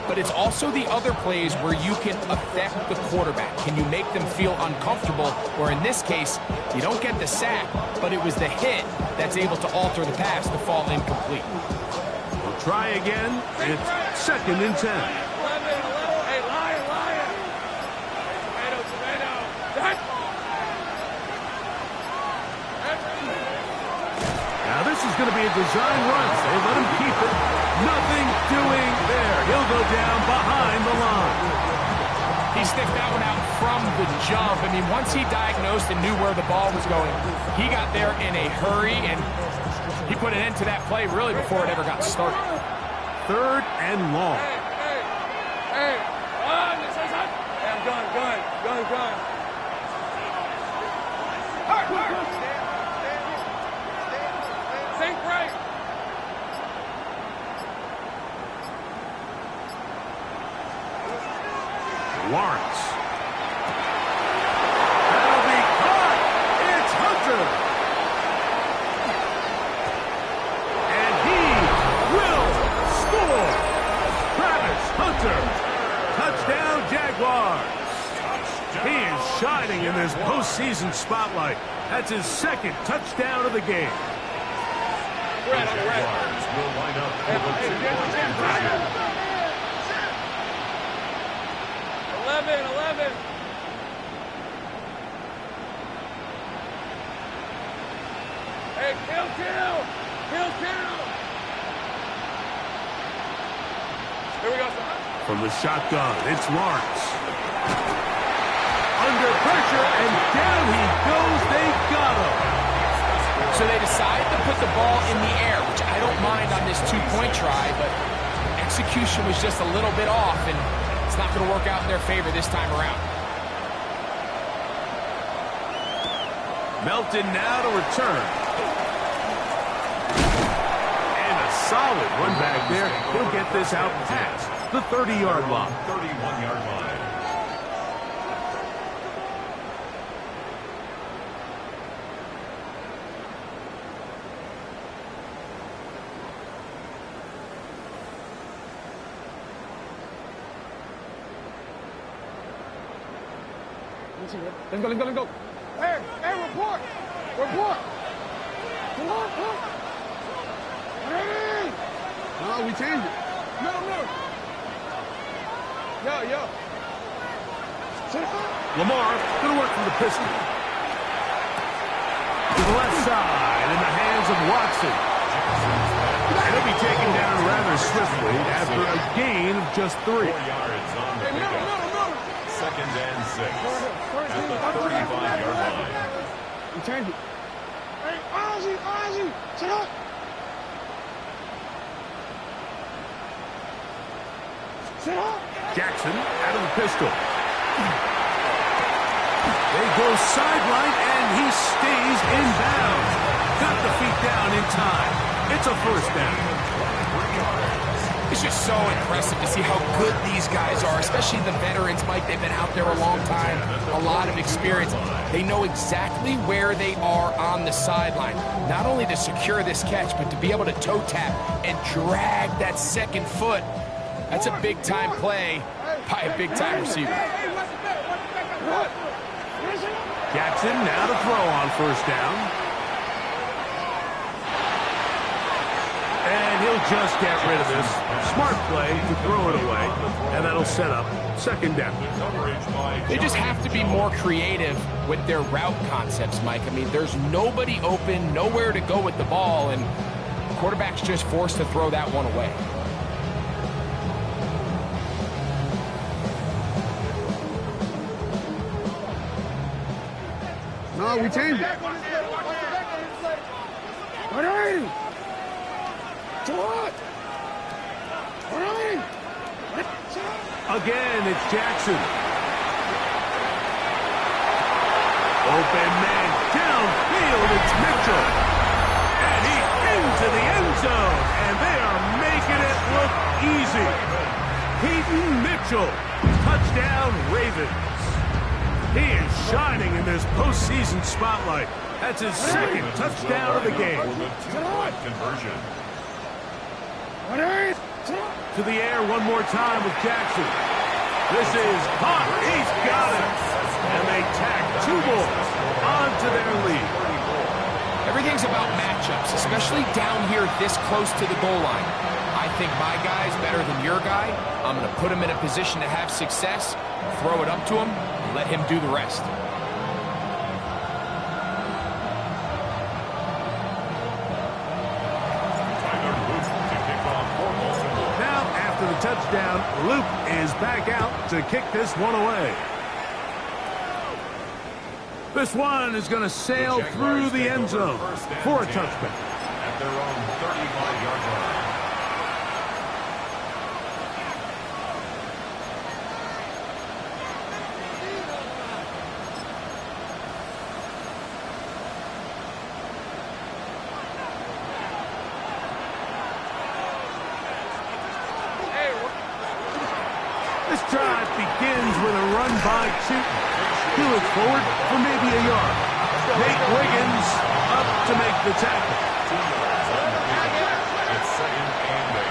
But it's also the other plays where you can affect the quarterback. Can you make them feel uncomfortable? Or in this case, you don't get the sack, but it was the hit that's able to alter the pass to fall incomplete. try again. It's second and 10. Hey, lion. Tomato. Now this is going to be a design run. They let him keep it. Nothing doing there. He'll go down behind the line. He sniffed that one out from the jump. I mean, once he diagnosed and knew where the ball was going, he got there in a hurry, and he put an end to that play really before it ever got started. Third and long. Hey, I'm gun. Think right. Lawrence. That'll be caught. It's Hunter. And he will score. Travis Hunter. Touchdown, Jaguars. He is shining in this postseason spotlight. That's his second touchdown of the game. Jaguars will line up for the 2-point conversion. 11. Hey, kill. Here we go, son. From the shotgun, it's Lawrence. Under pressure, and down he goes. They got him. So they decide to put the ball in the air, which I don't mind on this two-point try, but execution was just a little bit off, and it's not going to work out in their favor this time around. Melton now to return. And a solid run back there. He'll get this out past the 30-yard line. 31-yard line. Let's go. Hey, report. Come on. Hey. No, we changed it. No. Yo. Lamar going to work from the pistol. To the left side in the hands of Watson. And he'll be taken down rather swiftly after a gain of just 3. 4 yards on the pickup. Second and 6 at the 35-yard line. We changed it. Hey, Ozzy, sit up. Jackson out of the pistol. They go sideline, and he stays in bounds. Got the feet down in time. It's a first down. It's just so impressive to see how good these guys are, especially the veterans, Mike. They've been out there a long time, a lot of experience. They know exactly where they are on the sideline, not only to secure this catch, but to be able to toe tap and drag that second foot. That's a big-time play by a big-time receiver. Jackson now to throw on first down. And he'll just get rid of this. Smart play to throw it away. And that'll set up second down. They just have to be more creative with their route concepts, Mike. I mean, there's nobody open, nowhere to go with the ball, and the quarterback's just forced to throw that one away. No, we changed it. What are you? Again, it's Jackson. Open man downfield, it's Mitchell. And he into the end zone. And they are making it look easy. Peyton Mitchell, touchdown Ravens. He is shining in this postseason spotlight. That's his second touchdown of the game. Conversion. To the air one more time with Jackson. This is hot. He's got it. And they tack 2 more onto their lead. Everything's about matchups, especially down here this close to the goal line. I think my guy's better than your guy. I'm going to put him in a position to have success, throw it up to him, and let him do the rest. Now, after the touchdown, Luke is back out to kick this one away. This one is going to sail through the end zone for a touchback. At their own 35-yard line. This drive begins with a run by Chooton. He looks forward for maybe a yard. Nate Wiggins up to make the tackle. 2 yards on the field. It's second and 8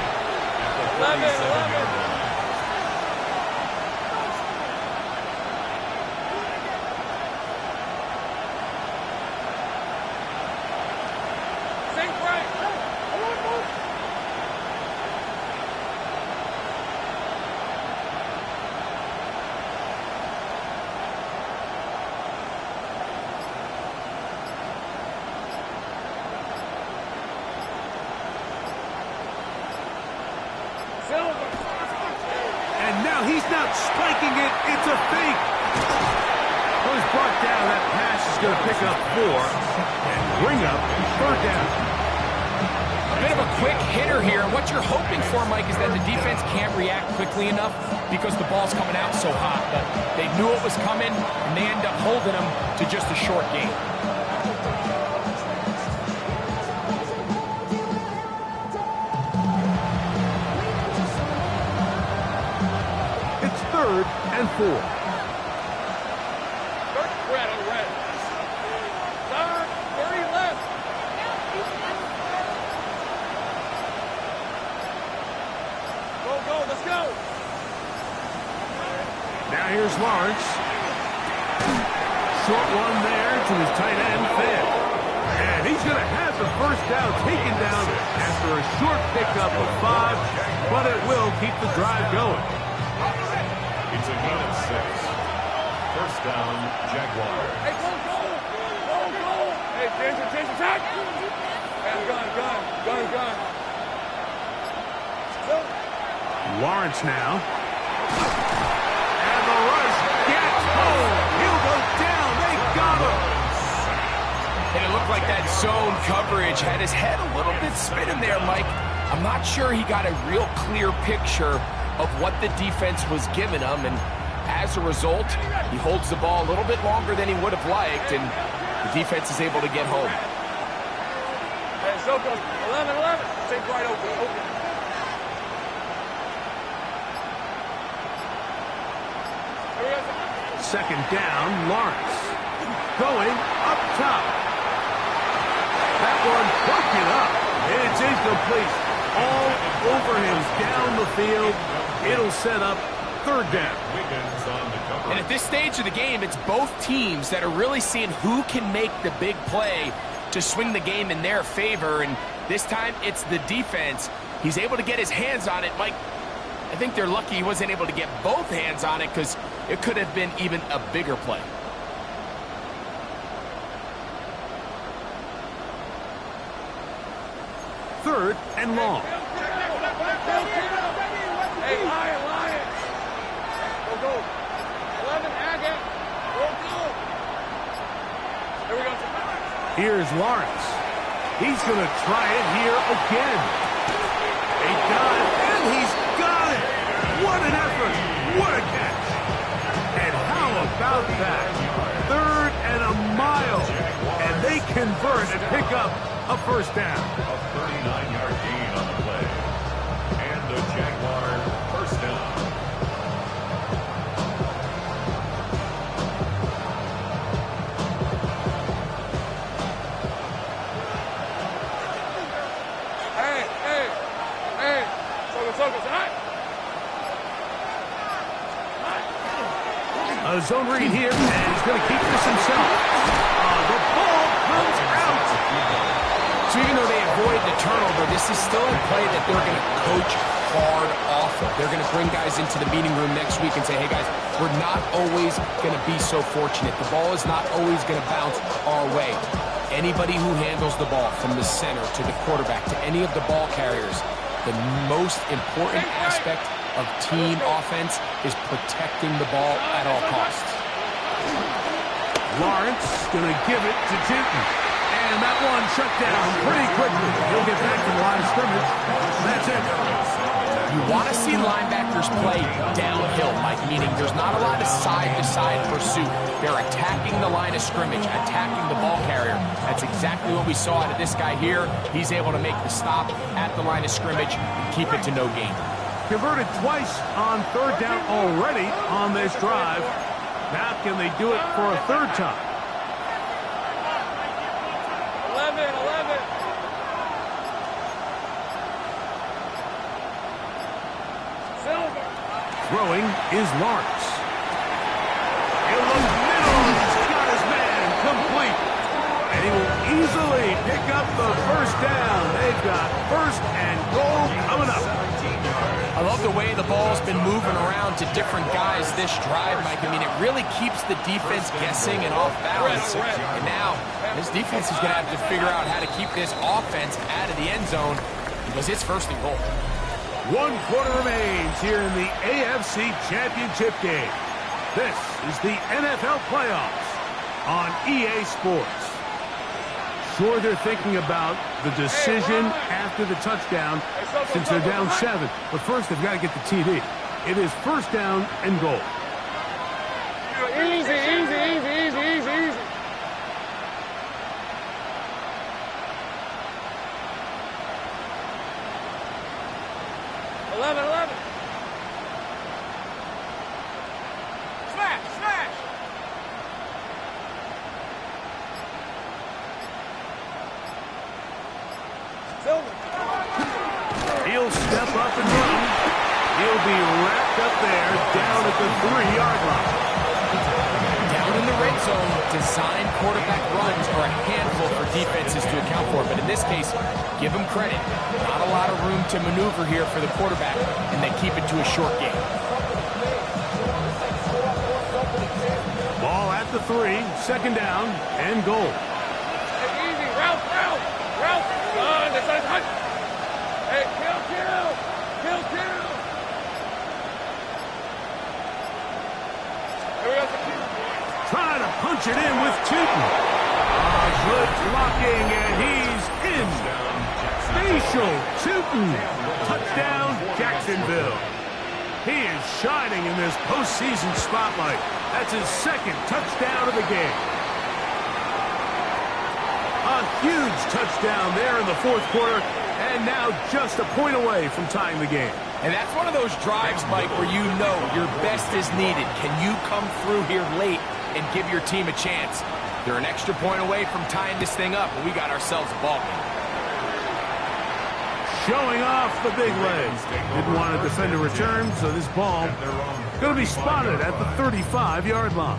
at the 37-yard line. And now he's not spiking it. It's a fake. Well, he's brought down. That pass is going to pick up 4 and bring up 3rd down. A bit of a quick hitter here. What you're hoping for, Mike, is that the defense can't react quickly enough because the ball's coming out so hot. But they knew it was coming, and they end up holding them to just a short gain. It's 3rd and 4. Now here's Lawrence. Short one there to his tight end, Finn. And he's going to have the 1st down taken down after a short pickup of 5, but it will keep the drive going. It's a gain of 6. 1st down, Jaguars. Hey, go! Hey, attention, attack! Gun. Lawrence now. And the rush gets home. He'll go down. They got him. And it looked like that zone coverage had his head a little bit spinning there, Mike. I'm not sure he got a real clear picture of what the defense was giving him, and as a result, he holds the ball a little bit longer than he would have liked, and the defense is able to get home. Hey, so go. 11. Take right open. 2nd down, Lawrence. Going up top. That one broken up. It's incomplete. All over him down the field. It'll set up 3rd down. Wiggins on the cover. And at this stage of the game, it's both teams that are really seeing who can make the big play to swing the game in their favor, and this time it's the defense. He's able to get his hands on it. Mike, I think they're lucky he wasn't able to get both hands on it because it could have been even a bigger play. Third and long. Hey, Lion. Go. 11, Agate. Go. Here we go. Here's Lawrence. He's going to try it here again. A dive, and he's got it. What an effort. What a catch. And how about that? 3rd and a mile. And they convert and pick up a 1st down. A 39-yard gain on the play. And the Jaguars 1st down. Hey. Focus. All right. A zone read here, and he's going to keep this himself. The ball comes out. So even though they have avoid the turnover, this is still a play that they're going to coach hard off of. They're going to bring guys into the meeting room next week and say, hey guys, we're not always going to be so fortunate. The ball is not always going to bounce our way. Anybody who handles the ball from the center to the quarterback to any of the ball carriers, the most important aspect of team offense is protecting the ball at all costs. Lawrence going to give it to Tinton. And that one shut down pretty quickly. He'll get back to the line of scrimmage. That's it. You want to see linebackers play downhill, Mike, meaning there's not a lot of side-to-side pursuit. They're attacking the line of scrimmage, attacking the ball carrier. That's exactly what we saw out of this guy here. He's able to make the stop at the line of scrimmage and keep it to no gain. Converted twice on third down already on this drive. Now can they do it for a third time? 11. Silver. Throwing is Lawrence. In the middle, he's got his man complete. And he will easily pick up the first down. They've got first and goal coming up. I love the way the ball's been moving around to different guys this drive, Mike. I mean, it really keeps the defense guessing and off balance. And now, this defense is going to have to figure out how to keep this offense out of the end zone because it's first and goal. 1 quarter remains here in the AFC Championship game. This is the NFL playoffs on EA Sports. Sure, they're thinking about the decision after the touchdown since they're down 7. But first, they've got to get the TD. It is first down and goal. Easy. Eleven. Smash. Silver. He'll step up and run. He'll be wrapped up there down at the 3-yard line. Down in the red zone, design quarterback runs are a handful for defenses to account for. But in this case, give them credit. Not a lot of room to maneuver here for the quarterback, and they keep it to a short game. Ball at the 3, second down and goal. Easy. Ralph. Hey, kill. Here we go. Trying to punch it in with Tinton. Good blocking, and he's in. Facial Tinton. Touchdown, Jacksonville. He is shining in this postseason spotlight. That's his second touchdown of the game. A huge touchdown there in the fourth quarter, and now just a point away from tying the game. And that's one of those drives, Mike, where you know your best is needed. Can you come through here late and give your team a chance? They're an extra point away from tying this thing up, and we got ourselves a ball game. Showing off the big legs. Didn't want to defend a return, so this ball going to be spotted at the 35-yard line.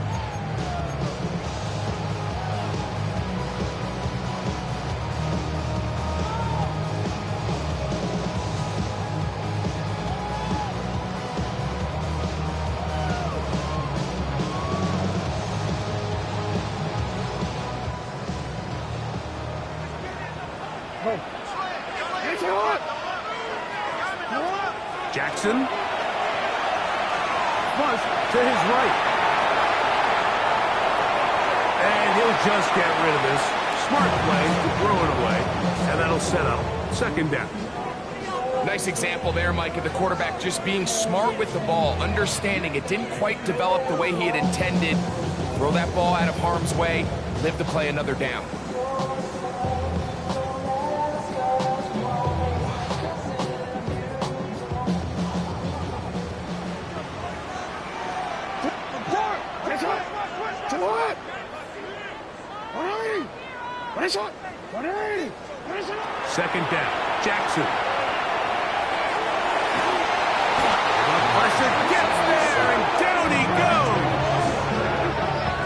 Jackson. Flush to his right. And he'll just get rid of this. Smart play to throw it away. And that'll set up second down. Nice example there, Mike, of the quarterback just being smart with the ball, understanding it didn't quite develop the way he had intended. Throw that ball out of harm's way, live to play another down. Second down, Jackson. The pressure gets there, and down he goes.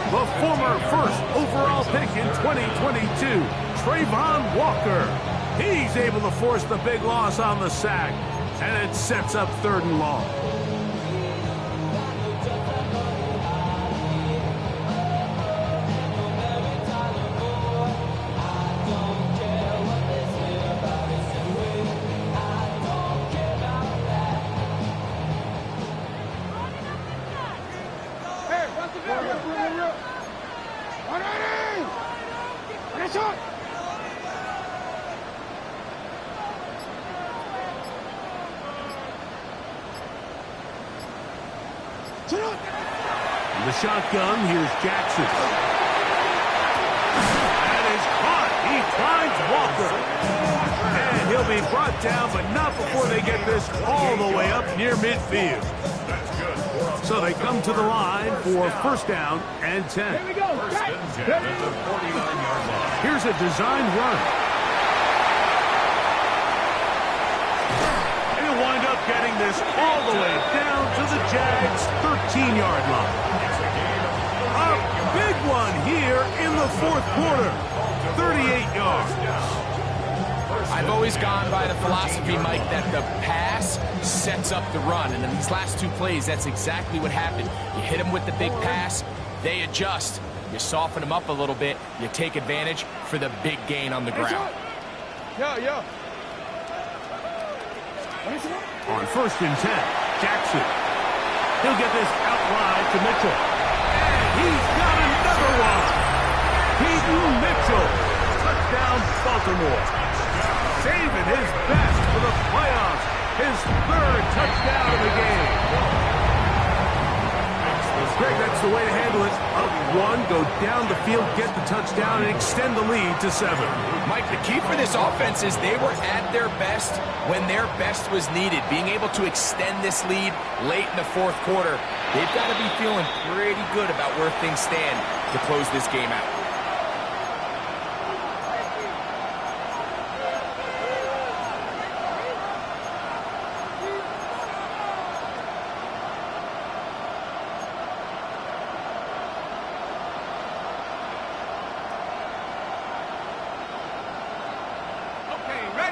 The former first overall pick in 2022, Trayvon Walker. He's able to force the big loss on the sack, and it sets up 3rd and long. The shotgun, here's Jackson. That is caught. He finds Walker. And he'll be brought down, but not before they get this all the way up near midfield. So they come to the line for 1st down and 10. Here we go. 1st and 10 at the 49-yard line. Here's a designed run. And he'll wind up getting this all the way down to the Jags' 13-yard line. A big one here in the 4th quarter. 38 yards. I've always gone by the philosophy, Mike, that the pass sets up the run. And in these last 2 plays, that's exactly what happened. You hit them with the big pass, they adjust. You soften them up a little bit, you take advantage for the big gain on the ground. On 1st and 10, Jackson. He'll get this out wide to Mitchell. And he's got another one. Keaton Mitchell. Touchdown, Baltimore. Saving his best for the playoffs. His 3rd touchdown of the game. Greg, that's the way to handle it. Up 1, go down the field, get the touchdown, and extend the lead to 7. Mike, the key for this offense is they were at their best when their best was needed. Being able to extend this lead late in the 4th quarter, they've got to be feeling pretty good about where things stand to close this game out.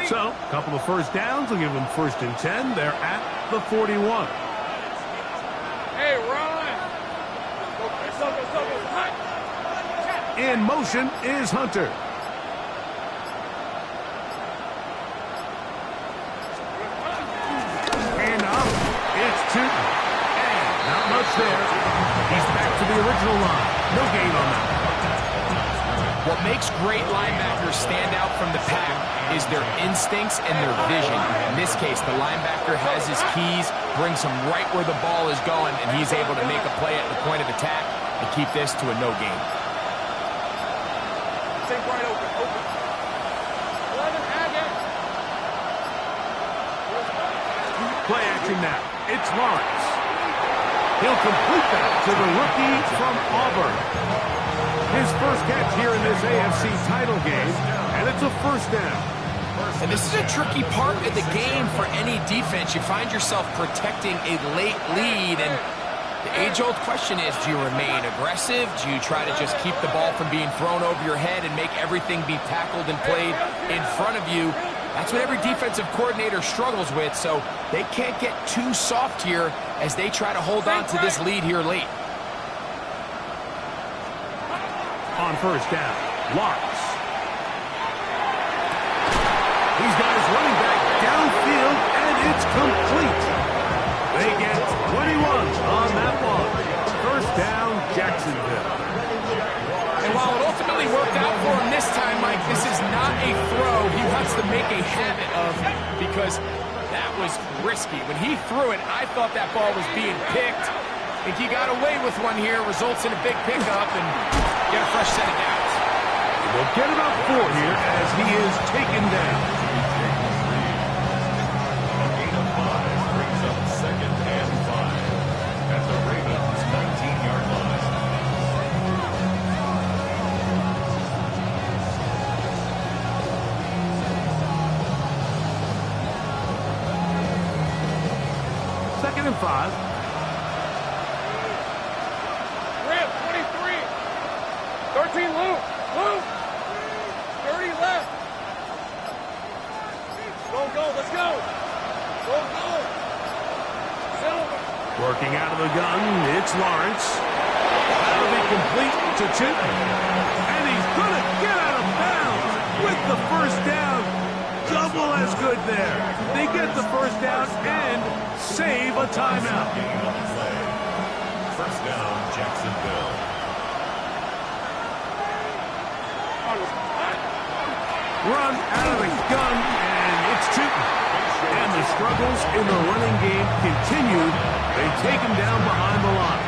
So, a couple of 1st downs will give them 1st and 10. They're at the 41. Hey, Ron! In motion is Hunter. And up, it's Tootin. And not much there. He's back to the original line. No gain on that. What makes great linebackers stand out from the pack is their instincts and their vision. In this case, the linebacker has his keys, brings him right where the ball is going, and he's able to make a play at the point of attack and keep this to a no gain. Take right open. 11, Agate. Play action now. It's Lawrence. He'll complete that to the rookie from Auburn. His 1st catch here in this AFC title game, and it's a 1st down. And this is a tricky part of the game for any defense. You find yourself protecting a late lead, and the age-old question is, do you remain aggressive? Do you try to just keep the ball from being thrown over your head and make everything be tackled and played in front of you? That's what every defensive coordinator struggles with, so they can't get too soft here as they try to hold on to this lead here late. On 1st down, Lawrence. He's got his running back downfield, and it's complete. They get 21 on that one. 1st down, Jacksonville. And while it ultimately worked out for him this time, Mike, this is not a throw he wants to make a habit of because that was risky. When he threw it, I thought that ball was being picked. I think he got away with one here, results in a big pickup, and get a fresh set of downs. They'll get about 4 here as he is taken down. A gain of 5 brings up 2nd and 5 at the Ravens' 19-yard line. Second and 5. Rip, 23. 13, Luke. 30 left. go. Go, go. Silver. Working out of the gun, it's Lawrence. That'll be complete to Chipman. And he's going to get out of bounds with the first down. Double as good there. They get the first down and save a timeout. First down, Jacksonville. Run out of the gun, and it's Chipman. And the struggles in the running game continue. They take him down behind the line.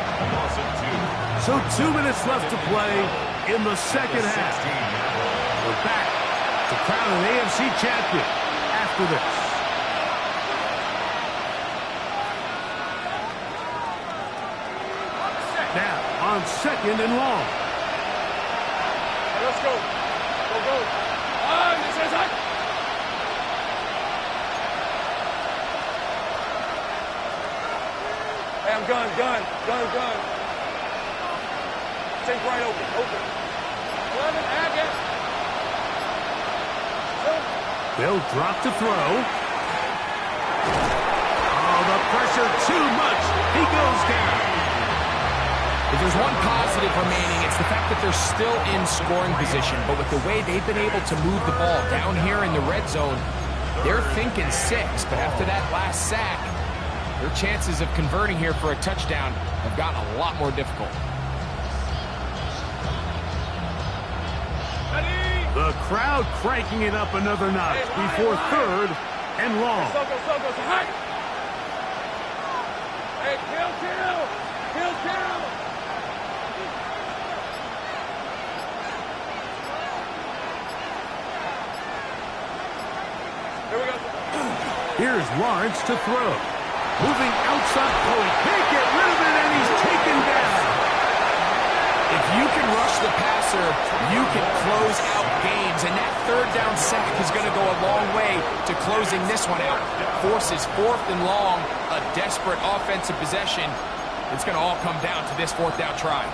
So 2 minutes left to play in the second half. We're back to crown an AFC champion after this. Now on second and long. Hey, let's go. Go, go. This is it. Hey, I'm gun. Take right open. 11, Agate. They'll drop to throw. Oh, the pressure too much. He goes down. If there's one positive remaining, it's the fact that they're still in scoring position. But with the way they've been able to move the ball down here in the red zone, they're thinking 6. But after that last sack, their chances of converting here for a touchdown have gotten a lot more difficult. The crowd cranking it up another notch before third and long. Go. Hey, kill. Here we go. Here's Lawrence to throw. Moving outside. Oh, he can't get rid of it, and he's taken down. If you can rush the passer, you can close out games, and that third down sack is going to go a long way to closing this one out. Forces fourth and long, a desperate offensive possession. It's going to all come down to this fourth down try.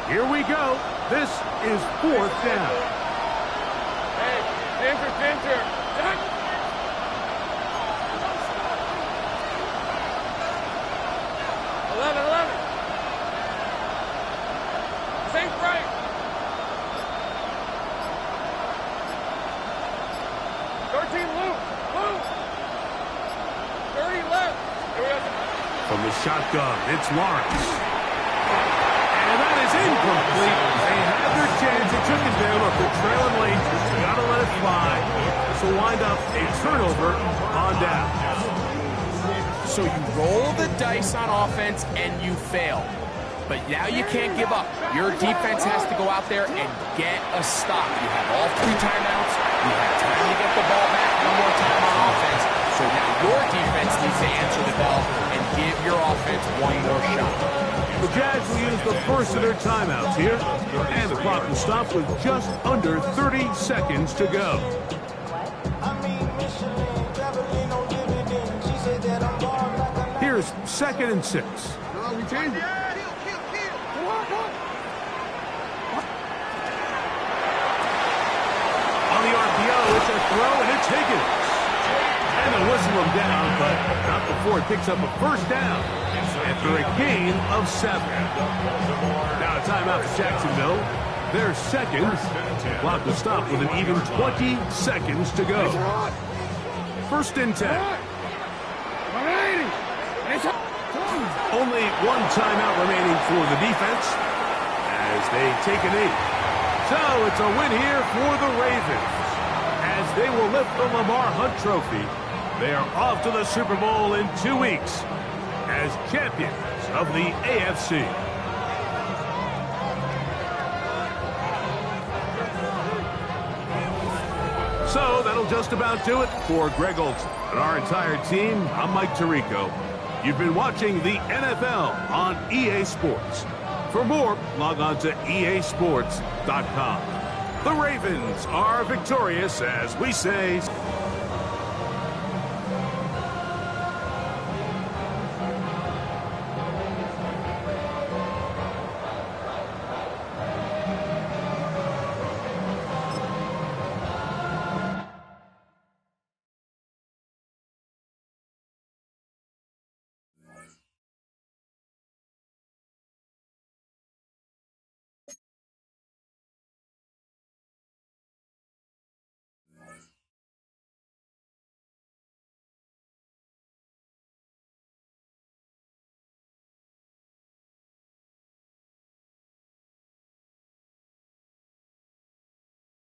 Here we go. This is fourth down. Hey, Fincher. Jack. 11. Safe right. 13 loop. 30 left. Here we go. From the shotgun, it's Lawrence. And that is incomplete. They had their chance. They took it there. Look, they're trailing late. Gotta let it fly. So wind up a turnover on down. So you roll the dice on offense and you fail. But now you can't give up. Your defense has to go out there and get a stop. You have all 3 timeouts. You have time to get the ball back one more time on offense. So now your defense needs to answer the bell and give your offense one more shot. The Jags will use the first of their timeouts here. And the clock will stop with just under 30 seconds to go. Here's second and 6. We changed it. Come on. On the RPO, it's a throw, and it's Higgins. And they'll whistle him down, but not before it picks up a first down after a gain of 7. Now a timeout for Jacksonville. Their second. Clock will stop with an even 20 seconds to go. First and 10. Only one timeout remaining for the defense as they take a knee. So it's a win here for the Ravens as they will lift the Lamar Hunt Trophy. They are off to the Super Bowl in 2 weeks as champions of the AFC. So that'll just about do it for Greg Olsen and our entire team. I'm Mike Tirico. You've been watching the NFL on EA Sports. For more, log on to easports.com. The Ravens are victorious as we say...